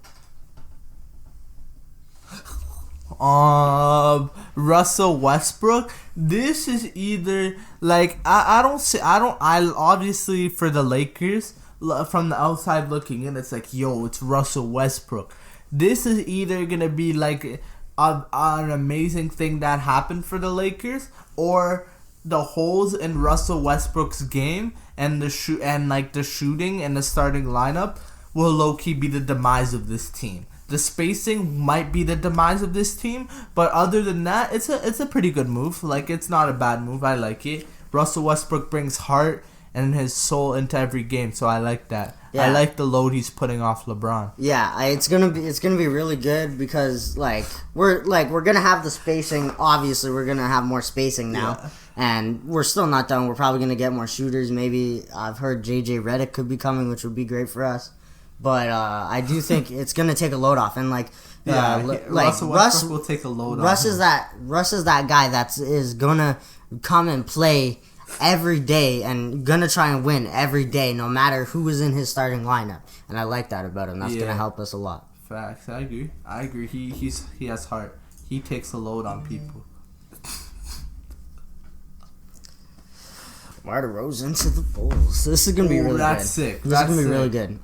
Russel Westbrook. This is either I obviously for the Lakers from the outside looking in, it's like, it's Russell Westbrook. This is either gonna be like an amazing thing that happened for the Lakers, or the holes in Russell Westbrook's game and the shooting and the starting lineup will low key be the demise of this team. The spacing might be the demise of this team, but other than that, it's a pretty good move. Like, it's not a bad move. I like it. Russell Westbrook brings heart and his soul into every game, so I like that. Yeah. I like the load he's putting off LeBron. Yeah, it's gonna be really good because we're gonna have the spacing. Obviously, we're gonna have more spacing now, and we're still not done. We're probably gonna get more shooters. Maybe I've heard JJ Redick could be coming, which would be great for us. But I do think it's gonna take a load off, and Russell Westbrook will take a load off. Russ is that guy that is gonna come and play every day and gonna try and win every day, no matter who is in his starting lineup. And I like that about him. That's gonna help us a lot. Facts. I agree. He has heart. He takes a load on people. Demar Derozan to the Bulls. This is gonna be really good. That's sick. This is gonna be really good.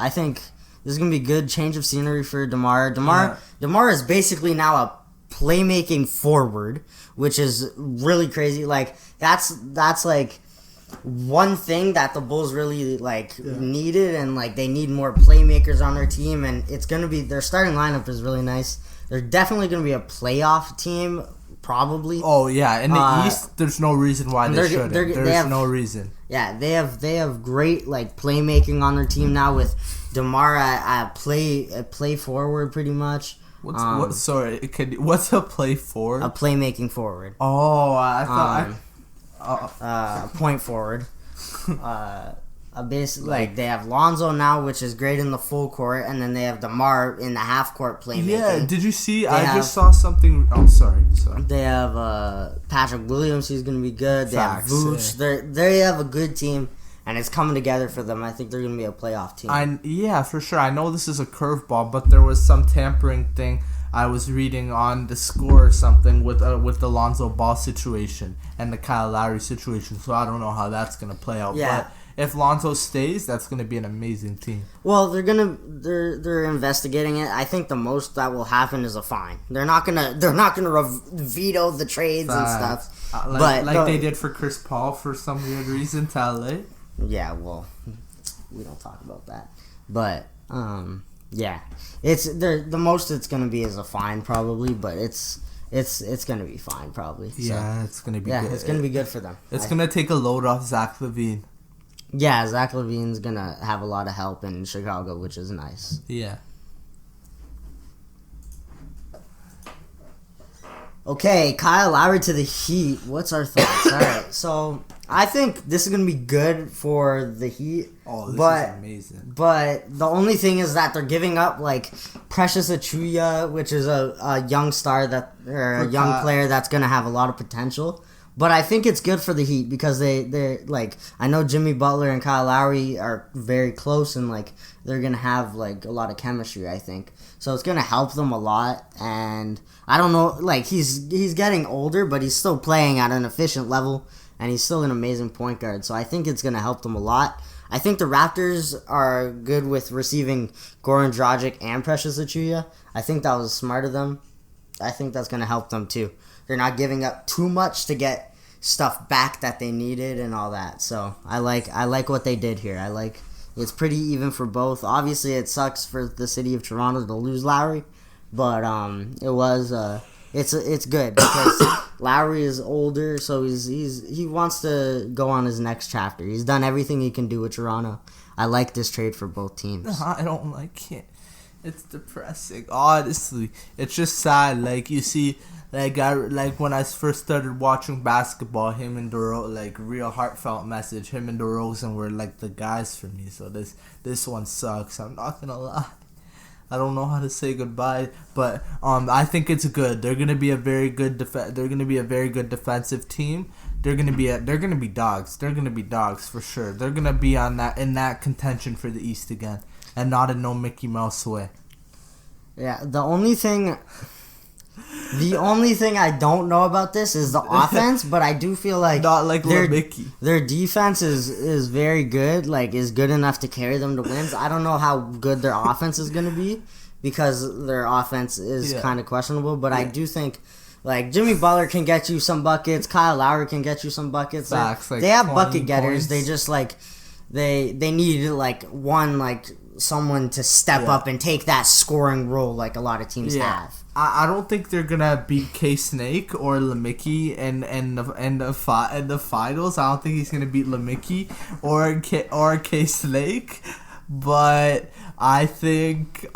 I think this is gonna be a good change of scenery for Demar. Demar is basically now a playmaking forward, which is really crazy. Like that's like one thing that the Bulls really needed, and they need more playmakers on their team, and it's gonna be their starting lineup is really nice. They're definitely gonna be a playoff team, probably. Oh yeah, in the East, there's no reason why they shouldn't. There's no reason. Yeah, they have great playmaking on their team now with Demar at play forward pretty much. What's a play forward? A playmaking forward. Oh, I thought point forward. Basically, they have Lonzo now, which is great in the full court, and then they have DeMar in the half court playmaking. Yeah, did you see? Just saw something. Oh, sorry. They have Patrick Williams, he's gonna be good. They have Vooch. They have a good team, and it's coming together for them. I think they're gonna be a playoff team. Yeah, for sure. I know this is a curveball, but there was some tampering thing I was reading on the score or something with the Lonzo Ball situation and the Kyle Lowry situation. So I don't know how that's gonna play out. Yeah. But if Lonzo stays, that's going to be an amazing team. Well, they're investigating it. I think the most that will happen is a fine. They're not gonna veto the trades and stuff. They did for Chris Paul for some weird reason to LA. Yeah, well, we don't talk about that. But yeah, it's the most it's gonna be is a fine probably, but it's gonna be fine probably. Yeah, it's gonna be. Good. It's gonna be good for them. It's gonna take a load off Zach LaVine. Yeah, Zach LaVine's gonna have a lot of help in Chicago, which is nice. Yeah. Okay, Kyle Lowry to the Heat. What's our thoughts? All right, so I think this is gonna be good for the Heat. Oh, this is amazing. But the only thing is that they're giving up Precious Achiuwa, which is a young star a young player that's gonna have a lot of potential. But I think it's good for the Heat because they're I know Jimmy Butler and Kyle Lowry are very close and they're gonna have a lot of chemistry, I think. So it's gonna help them a lot, and I don't know, he's getting older, but he's still playing at an efficient level, and he's still an amazing point guard. So I think it's gonna help them a lot. I think the Raptors are good with receiving Goran Dragic and Precious Achiuwa. I think that was smart of them. I think that's gonna help them too. They're not giving up too much to get stuff back that they needed and all that. So I like what they did here. It's pretty even for both. Obviously, it sucks for the city of Toronto to lose Lowry, but it's good because Lowry is older, so he wants to go on his next chapter. He's done everything he can do with Toronto. I like this trade for both teams. I don't like it. It's depressing. Honestly, it's just sad. You see. When I first started watching basketball, him and DeRozan, real heartfelt message. Him and DeRozan were the guys for me. So this one sucks. I'm not gonna lie. I don't know how to say goodbye, but I think it's good. They're gonna be a very good They're gonna be a very good defensive team. They're gonna be dogs. They're gonna be dogs for sure. They're gonna be in that contention for the East again, and not in no Mickey Mouse way. Yeah, the only thing I don't know about this is the offense, but I do feel not like Mickey. Their defense is very good, is good enough to carry them to wins. I don't know how good their offense is going to be because their offense is kind of questionable, but I do think Jimmy Butler can get you some buckets, Kyle Lowry can get you some buckets. They have bucket getters. They just they need someone to step up and take that scoring role like a lot of teams have. I don't think they're gonna beat K-Snake or LeMickey in the finals. I don't think he's gonna beat LeMickey or K-Snake, but I think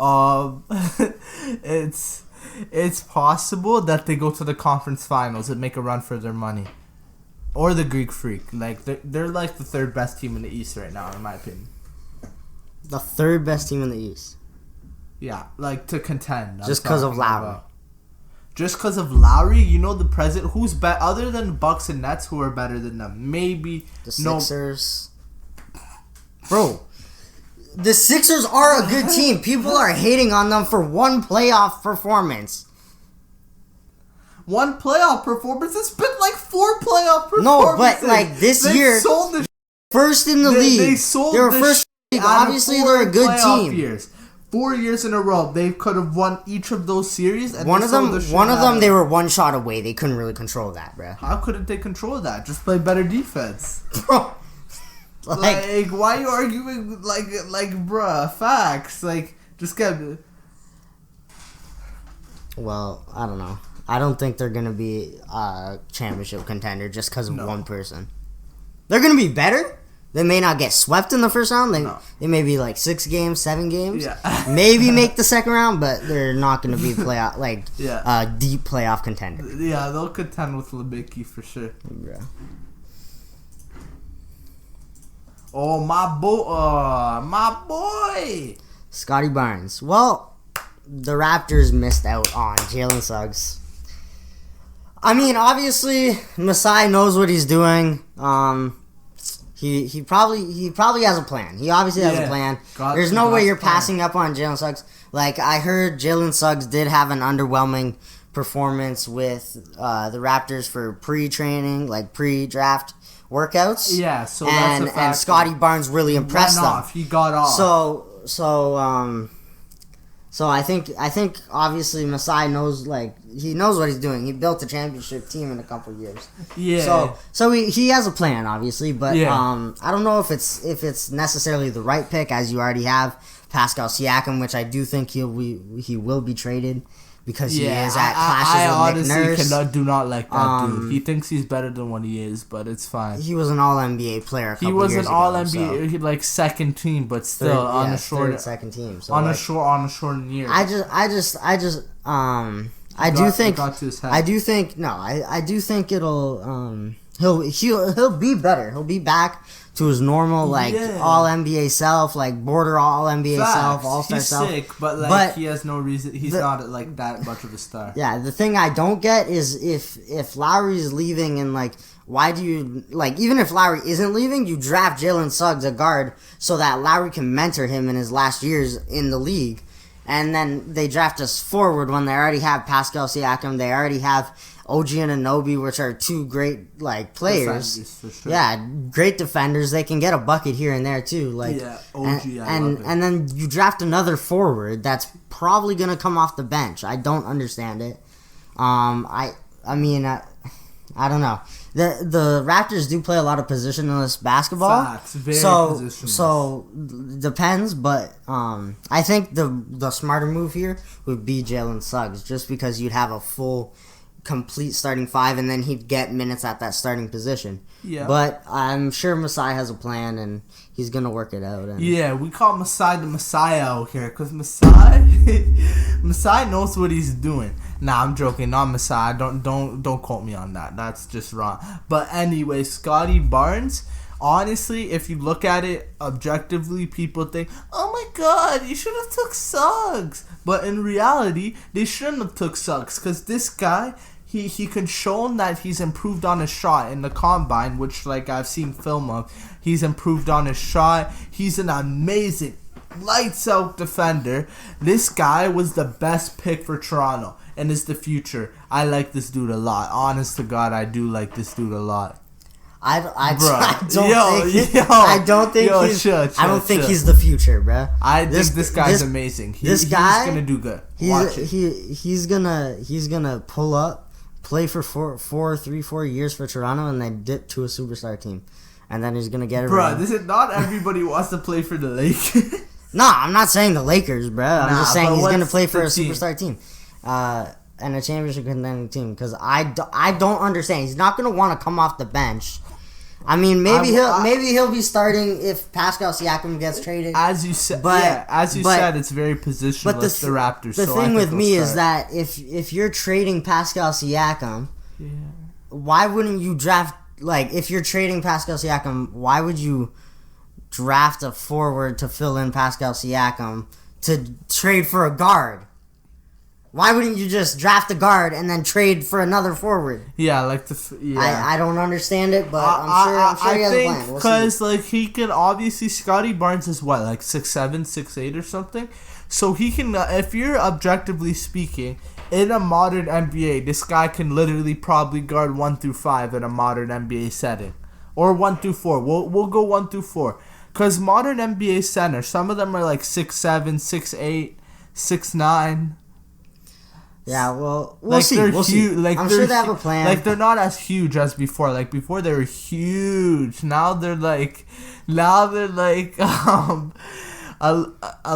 it's possible that they go to the conference finals and make a run for their money, or the Greek Freak. They're the third best team in the East right now, in my opinion. The third best team in the East. Yeah, to contend. Just because of Lowry. Just because of Lowry, the president. Who's better other than the Bucks and Nets? Who are better than them? Maybe the Sixers. Bro, the Sixers are a good team. People are hating on them for one playoff performance. One playoff performance? It's been 4 playoff performances. No, but this year, sold the first in the league. They were first. Obviously, they're a good team. Years. 4 years in a row, they could have won each of those series. And one of them, they were one shot away. They couldn't really control that, bro. How couldn't they control that? Just play better defense, bro. Like, why are you arguing, like, bruh, facts, like, just get... Well, I don't know. I don't think they're going to be a championship contender just because of one person. They're going to be better. They may not get swept in the first round. They may be like 6 games, 7 games. Yeah. Maybe make the second round, but they're not going to be deep playoff contender. Yeah, they'll contend with Lebicki for sure. Yeah. Oh, my boy. Scotty Barnes. Well, the Raptors missed out on Jalen Suggs. I mean, obviously, Masai knows what he's doing. He probably has a plan. He obviously has a plan. There's no way you're passing up on Jalen Suggs. Like, I heard Jalen Suggs did have an underwhelming performance with the Raptors for pre-training, like pre-draft workouts. Yeah, so that's a fact. And Scotty Barnes really impressed them. He got off. So I think obviously Masai knows, like, he knows what he's doing. He built a championship team in a couple of years. Yeah. So he has a plan, obviously, but yeah. I don't know if it's necessarily the right pick, as you already have Pascal Siakam, which I do think he will be traded because he is at clashes with Nick Nurse. I honestly do not like that dude. He thinks he's better than what he is, but it's fine. He was an All-NBA player a couple years ago. He was an All-NBA, so. Like, second team, but still on a short second team. So on a shortened year. I do think it'll he'll be better. He'll be back to his normal All NBA self, like border All NBA self, All Star self. He's sick, but he has no reason. He's not like that much of a star. Yeah, the thing I don't get is if Lowry's leaving and why do you even if Lowry isn't leaving, you draft Jalen Suggs a guard so that Lowry can mentor him in his last years in the league. And then they draft us forward when they already have Pascal Siakam. They already have OG and Anunoby, which are two great players. Defenders, for sure. Yeah, great defenders. They can get a bucket here and there too. OG. And then you draft another forward that's probably gonna come off the bench. I don't understand it. I don't know. The Raptors do play a lot of positionless basketball. Facts, very positionless. So depends, but I think the smarter move here would be Jalen Suggs, just because you'd have a full, complete starting five, and then he'd get minutes at that starting position. Yeah. But I'm sure Masai has a plan, and he's gonna work it out. And we call Masai the Messiah out here, because Masai knows what he's doing. Nah, I'm joking. Not Masai. Don't quote me on that. That's just wrong. But anyway, Scotty Barnes. Honestly, if you look at it objectively, people think, "Oh my God, you should have took Suggs." But in reality, they shouldn't have took Suggs, because this guy, he can show that he's improved on his shot in the combine, which I've seen film of. He's improved on his shot. He's an amazing, lights out defender. This guy was the best pick for Toronto and is the future. I like this dude a lot. Honest to God, I do like this dude a lot. I don't think he's the future, bro. I think this guy's amazing. He's gonna do good. Watch it. He's gonna pull up, play for 4 years for Toronto, and then dip to a superstar team, and then he's gonna get it. Bro, this is not everybody wants to play for the Lakers. No, I'm not saying the Lakers, bro. I'm just saying he's gonna play for a superstar team. And a championship contending team, because I don't understand. He's not gonna want to come off the bench. I mean, maybe he'll be starting if Pascal Siakam gets traded. As you said, said, it's very positionless. The Raptors. The thing with me is that if you're trading Pascal Siakam, why wouldn't you draft if you're trading Pascal Siakam? Why would you draft a forward to fill in Pascal Siakam to trade for a guard? Why wouldn't you just draft a guard and then trade for another forward? I don't understand it, but I'm sure he has a plan. Because he can obviously, Scotty Barnes is what, 6'7", 6'8", or something. So he can, if you're objectively speaking, in a modern NBA, this guy can literally probably guard 1 through 5 in a modern NBA setting, or 1 through 4. We'll go 1 through 4, because modern NBA centers, some of them are 6'7", 6'8", 6'9". Yeah, well, we'll Like see. they're We'll huge. see. Like I'm they're sure they have a plan. Like they're not as huge as before. Like before they were huge. Now they're like a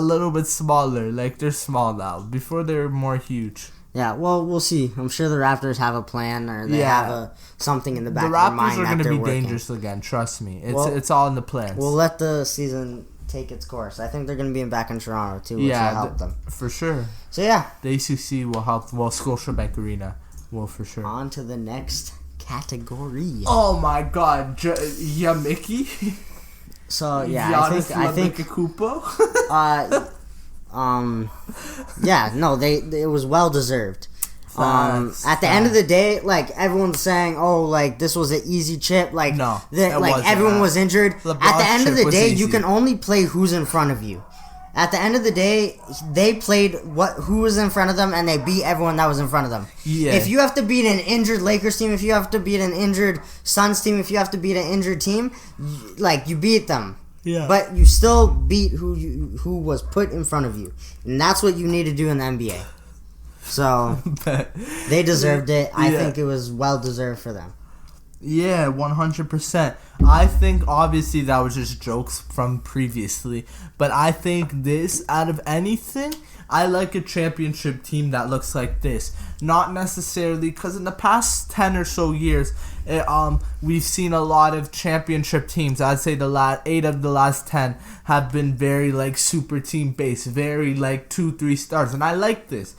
little bit smaller. Like they're small now. Before they were more huge. Yeah, well, we'll see. I'm sure the Raptors have a plan or they have something in the back of their mind that they're working. The Raptors are going to be dangerous again. Trust me. It's all in the plans. We'll let the season take its course. I think they're going to be back in Toronto too, which will help them. For sure. So yeah. The ACC will help. Well, Scotiabank Arena will for sure. On to the next category. Oh my god. Mickey? So yeah, I think Kupo? yeah, no, it was well deserved. At the end of the day, like everyone's saying, oh, like this was an easy chip. Like no, like everyone was injured. LeBron's at the end of the day, easy. you can only play who's in front of you. At the end of the day, they played who was in front of them, and they beat everyone that was in front of them. Yeah. If you have to beat an injured Lakers team, if you have to beat an injured Suns team, if you have to beat an injured team, you beat them. Yeah. But you still beat who was put in front of you, and that's what you need to do in the NBA. So they deserved it. I think it was well deserved for them. Yeah, 100%. I think obviously that was just jokes from previously, but I think this, out of anything, I like a championship team that looks like this. Not necessarily, because in the past 10 or so years, we've seen a lot of championship teams. I'd say 8 of the last 10 have been very like super team based, very like 2-3 stars, and I like this.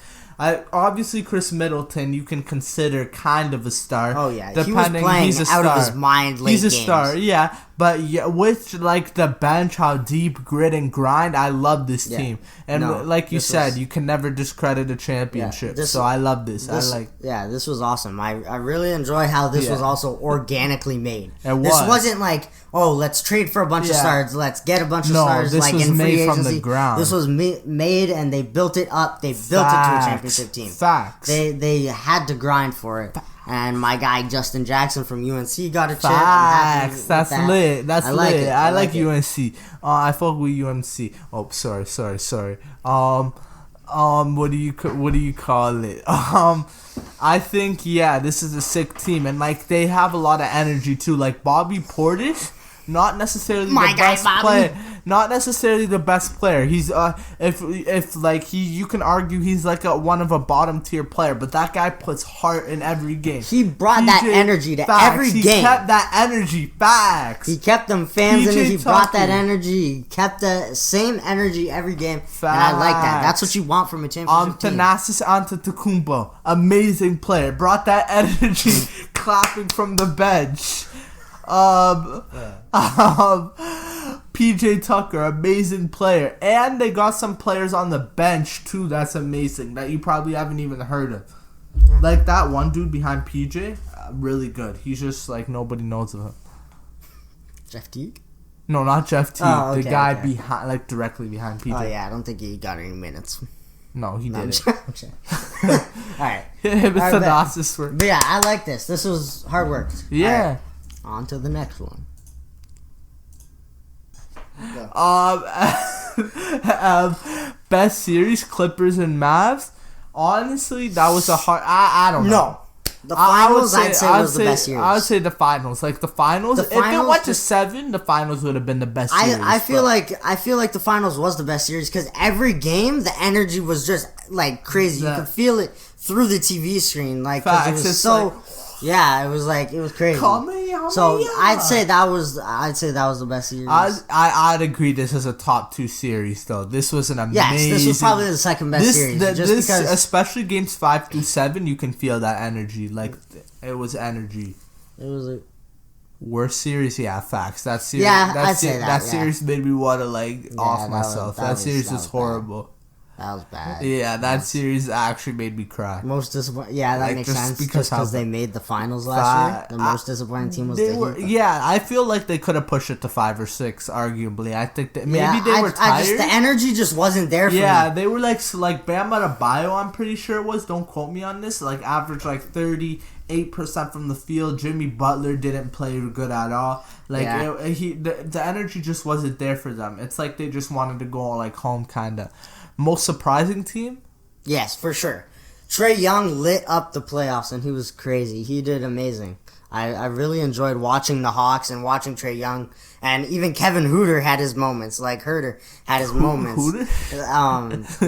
Obviously Chris Middleton you can consider kind of a star. Oh yeah, he was playing out of his mind late games. He's a star, yeah. But with like the bench, how deep grit and grind, I love this team. And like you said, you can never discredit a championship. So I love this. This was awesome. I really enjoy how this was also organically made. This wasn't like, oh, let's trade for a bunch of stars. Let's get a bunch of stars this like was in free made agency. From the ground. This was made and they built it up. They built it to a championship team. Facts. They had to grind for it. And my guy Justin Jackson from UNC got a chip. Facts. That's lit. That's lit. It. I like UNC. I fuck with UNC. Oh, sorry. What do you call it? I think this is a sick team, and like they have a lot of energy too. Like Bobby Portis, not necessarily the best player. Not necessarily the best player. He's if like you can argue he's like one of a bottom tier player, but that guy puts heart in every game. He brought that energy to every game. He kept that energy. Facts. He kept them fans in it. He brought that energy. He kept the same energy every game. Facts. And I like that. That's what you want from a championship team. Thanasis Antetokounmpo, amazing player. Brought that energy, clapping from the bench. PJ Tucker, amazing player. And they got some players on the bench too that's amazing that you probably haven't even heard of. Like that one dude behind PJ, really good. He's just like nobody knows of him. Jeff Teague? No, not Jeff Teague. Oh, okay, the guy behind, like directly behind PJ. Oh yeah, I don't think he got any minutes. No, he didn't. Alright. But yeah, I like this. This was hard work. Yeah. Right. On to the next one. Best series, Clippers and Mavs. Honestly, that was a hard. I don't know. No, the finals I'd say was the best series. I would say the finals. Like the finals. If it went to 7, the finals would have been the best series. I feel like the finals was the best series because every game the energy was just like crazy. You could feel it through the TV screen. Like 'cause it was so. Like, yeah, it was crazy. So I'd say that was the best series. I'd agree. This is a top 2 series though. This was an amazing. Yes, this was probably the second best series. Because especially games 5 through 7, you can feel that energy. Like it was energy. It was a worst series. Yeah, facts. That series. Yeah, I'd say that. That series made me want to off myself. That series was horrible. Bad. That was bad. Yeah, that series actually made me cry. Most disappointing. Yeah, that makes sense. Because they made the finals last year. The most disappointing team was the Heat. Yeah, I feel like they could have pushed it to 5 or 6. Arguably, I think that maybe they were tired. The energy just wasn't there for me. Yeah, they were like Bam Adebayo. I'm pretty sure it was. Don't quote me on this. Like average 38% from the field. Jimmy Butler didn't play good at all. The energy just wasn't there for them. It's like they just wanted to go home kinda. Most surprising team? Yes, for sure. Trae Young lit up the playoffs, and he was crazy. He did amazing. I really enjoyed watching the Hawks and watching Trae Young, and even Kevin Huerter had his moments. Like Huerter had his moments.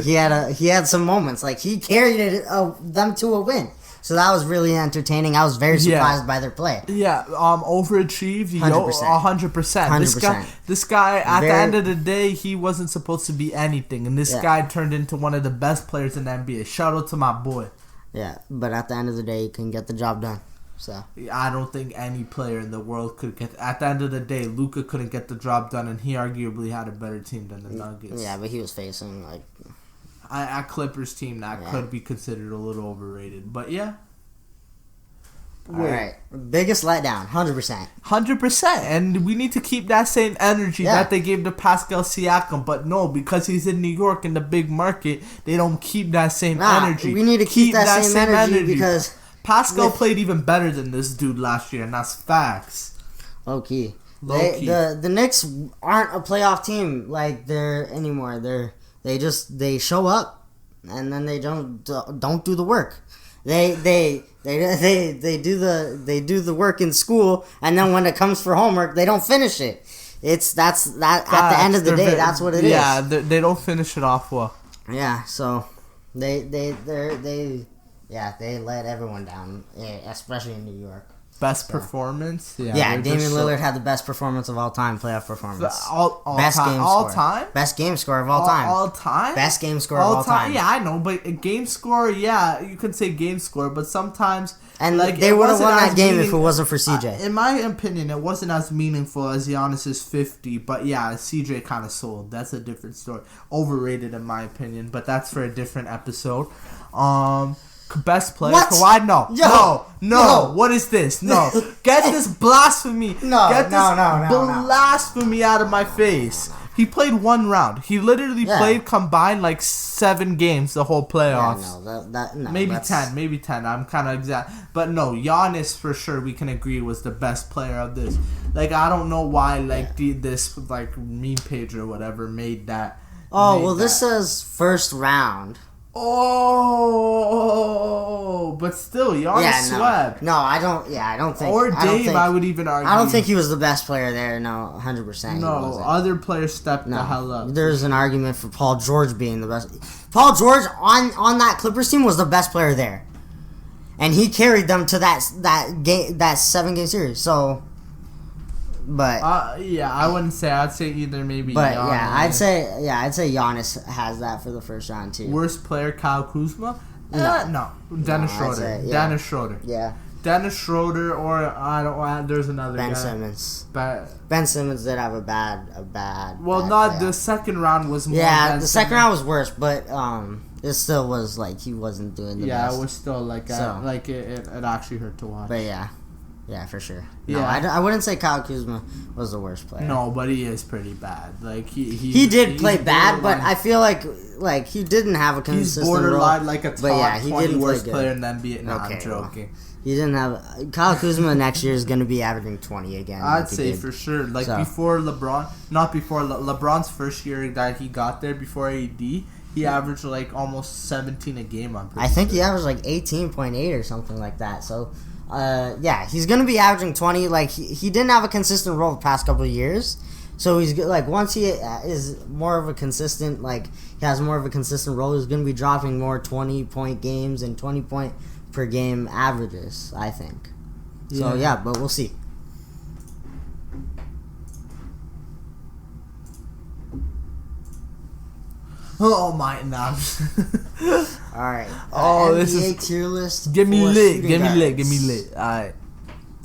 He had some moments. Like he carried them to a win. So that was really entertaining. I was very surprised by their play. Yeah, overachieved. 100%. This guy, at the end of the day, he wasn't supposed to be anything, and this guy turned into one of the best players in the NBA. Shout out to my boy. Yeah, but at the end of the day, he can get the job done. So I don't think any player in the world could get. At the end of the day, Luka couldn't get the job done, and he arguably had a better team than the Nuggets. Yeah, but he was facing a Clippers team that could be considered a little overrated. But yeah. All right. Biggest letdown, 100%. 100%. And we need to keep that same energy that they gave to Pascal Siakam. But no, because he's in New York in the big market, they don't keep that same energy. We need to keep that same energy because Pascal played even better than this dude last year, and that's facts. Low-key. The Knicks aren't a playoff team like they're anymore. They show up and then they don't do the work. They do the work in school, and then when it comes for homework, they don't finish it. At the end of the day, that's what it is. Yeah, they don't finish it off well. Yeah, so they let everyone down, especially in New York. Best performance? Yeah, Damian Lillard had the best performance of all time, playoff performance. Best game score. Best game score of all time. All time? Best game score of all time. Yeah, I know, but a game score, you could say game score, but sometimes... And they would have won that game if it wasn't for CJ. In my opinion, it wasn't as meaningful as Giannis's 50, but yeah, CJ kind of sold. That's a different story. Overrated in my opinion, but that's for a different episode. Best player? What? Why? No. What is this? No. Get this blasphemy. Blasphemy out of my face. He played one round. He literally played combined like 7 games the whole playoffs. Maybe 10. I'm kind of exact. But no, Giannis for sure we can agree was the best player of this. Like I don't know why this meme page or whatever made that. This says first round. Oh, but still, Giannis swept. No, I don't think. Or Dave, I would even argue. I don't think he was the best player there. No, 100%. No, other players stepped the hell up. There's an argument for Paul George being the best. Paul George on that Clippers team was the best player there, and he carried them to that 7-game series. So. But I wouldn't say. I'd say either maybe. But Giannis. I'd say Giannis has that for the first round too. Worst player, Kyle Kuzma. No. Dennis Schroeder. Dennis Schroeder. Yeah. Dennis Schroeder, or there's another guy. Ben Simmons. Ben Simmons did have a bad. Well, the second round was more. Yeah, the second round was worse, but it still was he wasn't doing the best. Yeah, it was still it actually hurt to watch. But yeah. Yeah, for sure. No, I wouldn't say Kyle Kuzma was the worst player. No, but he is pretty bad. He did play bad, but I feel like he didn't have a consistent role. He's borderline like a top 20 worst player in the NBA. No, I'm joking. Well, he didn't have... Kyle Kuzma next year is going to be averaging 20 again. I'd say for sure. Before LeBron... Not before... LeBron's first year that he got there, before AD, he averaged almost 17 a game. I think he averaged 18.8 or something like that, so... he's gonna be averaging 20. He didn't have a consistent role the past couple of years, so he's once he is more of a consistent he has more of a consistent role, he's gonna be dropping more 20-point games and 20-point per game averages, I think. So but we'll see. Oh my god. Alright. This NBA tier list. Give me lit.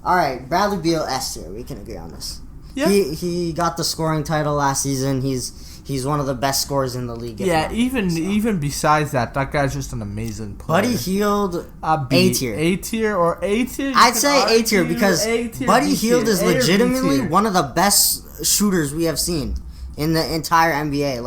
Alright, Bradley Beal S tier. We can agree on this. Yeah. He got the scoring title last season. He's one of the best scorers in the league. Yeah, even besides that guy's just an amazing player. Buddy Hield, A tier. A tier or A tier? I'd say A tier because Buddy Hield is legitimately one of the best shooters we have seen in the entire NBA.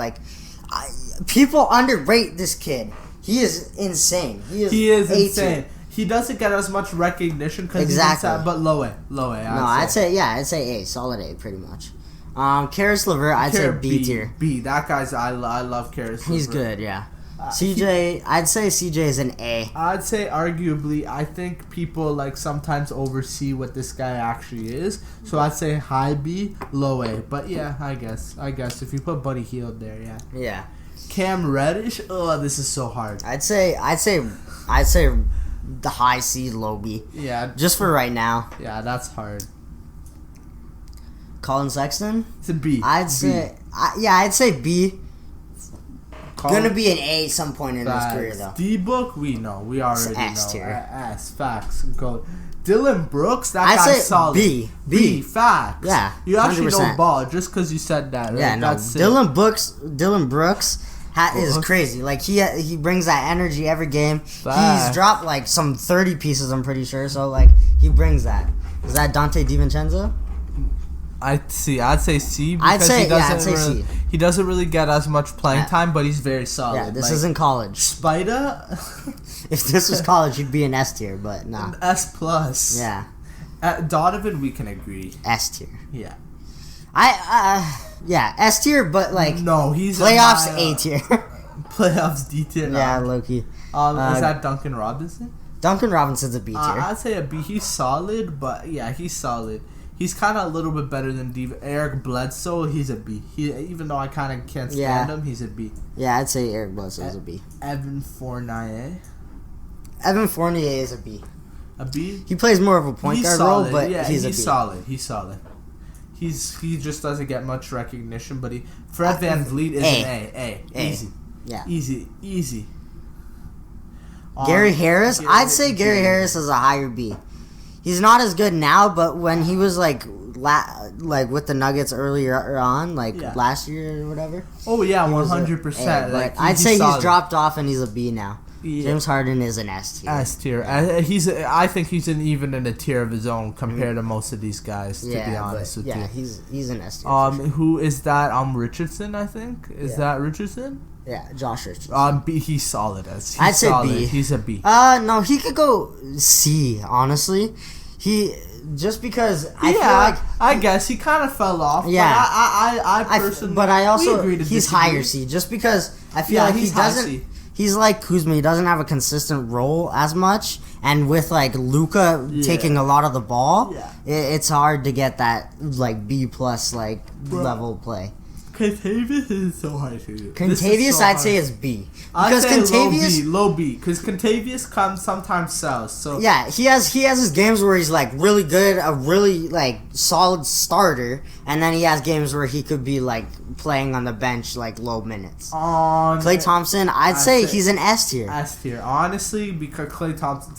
People underrate this kid. He is insane. He is insane. He doesn't get as much recognition because he's inside, but low A. I'd say A, solid A, pretty much. Karis LeVert, I'd say B tier. B. That guy's I love Karis LeVert. He's good, yeah. CJ, I'd say CJ is an A. I'd say arguably, I think people like sometimes oversee what this guy actually is. So I'd say high B, low A. But yeah, I guess if you put Buddy Hield there, yeah. Yeah. Cam Reddish, this is so hard. I'd say the high C, low B. Yeah. Just for right now. Yeah, that's hard. Colin Sexton? It's a B. I'd say B. Colin, Gonna be an A some point in his career though. D-Book, we already know. S tier. S, facts. Go. Dylan Brooks, that I'd guy's say solid. B. Facts. Yeah, you actually 100%. don't ball just because you said that. Right? Yeah, no. That's Dylan Brooks is crazy. Like he brings that energy every game. Facts. He's dropped like some 30 pieces, I'm pretty sure. So like he brings that. Is that Dante DiVincenzo? I'd say C because C. He doesn't really get as much playing time, but he's very solid. Yeah, this isn't college. Spider. If this was college, he'd be an S tier, but no. An S plus. Yeah. Donovan, we can agree. S tier. Yeah. S tier, but like no, he's playoffs A tier. Playoffs D tier. Yeah, low-key. Is that Duncan Robinson? Duncan Robinson's a B tier. I'd say a B. He's solid, but yeah, he's solid. He's kind of a little bit better than Eric Bledsoe. He's a B. Even though I kind of can't stand him, he's a B. Yeah, I'd say Eric Bledsoe is a B. Evan Fournier. Evan Fournier is a B. A B? He plays more of a point guard role, but he's a B. Solid. He's solid. He just doesn't get much recognition, but Fred VanVleet is an A. Easy. Yeah. Easy. Gary Harris? I'd say Gary Harris is a higher B. He's not as good now, but when he was like with the Nuggets earlier on, last year or whatever. Oh yeah, 100%. I'd say he's dropped off and he's a B now. Yeah. James Harden is an S tier. S tier. I think he's even in a tier of his own compared to most of these guys. To be honest with you. Yeah, he's an S tier. Who is that? Richardson, I think. Is that Richardson? Yeah, Josh Richardson. B. He's solid I'd say solid. B. He's a B. No, he could go C. Honestly, just because I feel like I guess he kind of fell off. Yeah, but I personally. But I also he's disagree. Higher C, just because I feel like he doesn't. He's like Kuzma. He doesn't have a consistent role as much, and with like Luka taking a lot of the ball, it's hard to get that like B plus level play. Contavious is so hard to do. Contavious, I'd say is B. Because Contavious low B. Because Contavious sometimes sells. So yeah, he has his games where he's like really good, a really like solid starter, and then he has games where he could be like playing on the bench like low minutes. Klay Thompson, I'd say he's an S tier. S tier, honestly, because Klay Thompson.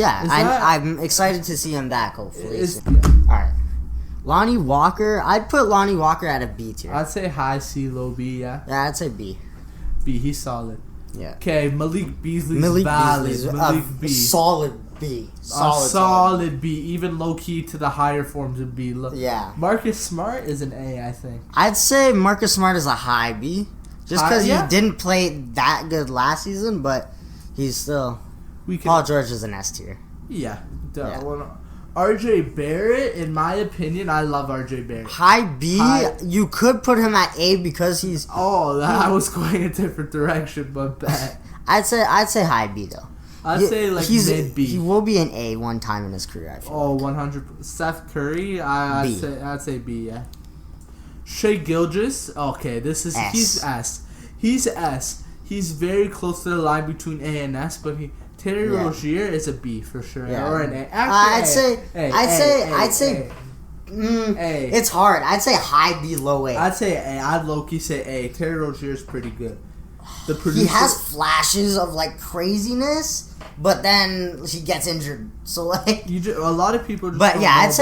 I'm excited to see him back. Hopefully, all right. Lonnie Walker, I'd put Lonnie Walker at a B tier. I'd say high C, low B, yeah. Yeah, I'd say B. B, he's solid. Yeah. Okay, Malik Beasley's valid. Malik B. Solid B. Solid B, even low key to the higher forms of B. Yeah. Marcus Smart is an A, I think. I'd say Marcus Smart is a high B. Just because he didn't play that good last season, but he's still... Paul George is an S tier. Yeah. RJ Barrett, in my opinion, I love RJ Barrett. High B, you could put him at A because he's... I was going a different direction, but bad. I'd say high B, though. I'd say mid B. He will be an A one time in his career, I feel 100%. Seth Curry, I'd say B, yeah. Shai Gilgeous, okay, he's S. He's S. He's very close to the line between A and S, but Terry Rozier is a B for sure, or an A. Actually, I'd say A. It's hard. I'd say high B, low A. I'd say A. I'd low-key say A. Terry Rozier is pretty good. He has flashes of like craziness, but then he gets injured. So like a lot of people. But yeah, I'd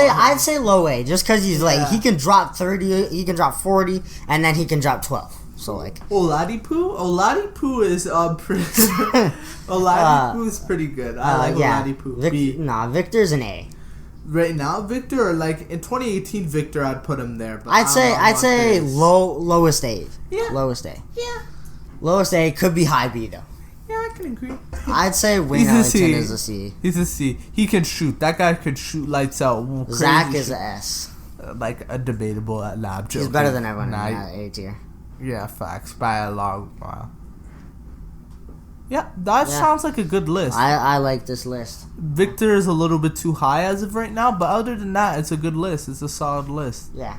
say low A, just because he's like he can drop 30, he can drop 40, and then he can drop 12. So like Oladipo is Oladipo is pretty good. I like Oladipo. Victor's an A. Right now, Victor, or like in 2018, Victor, I'd put him there. But I'd say lowest A. Yeah. Lowest A. Yeah. Lowest A could be high B though. Yeah, I can agree. I'd say Wayne Ellington is a C. He's a C. He can shoot. That guy could shoot lights out. Zach is an S. Like a debatable lab joke. He's better than everyone in that A tier. Yeah, facts by a long while. Yeah, that sounds like a good list. I like this list. Victor is a little bit too high as of right now, but other than that, it's a good list. It's a solid list. Yeah.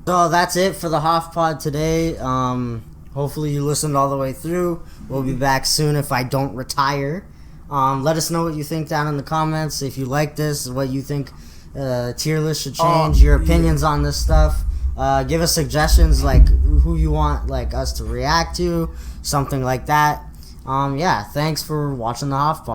So that's it for the Hoff Pod today. Hopefully you listened all the way through. We'll be back soon if I don't retire. Let us know what you think down in the comments. If you like this, what you think tier list should change, your opinions on this stuff. Give us suggestions like who you want like us to react to, something like that. Thanks for watching the Hoff Pod.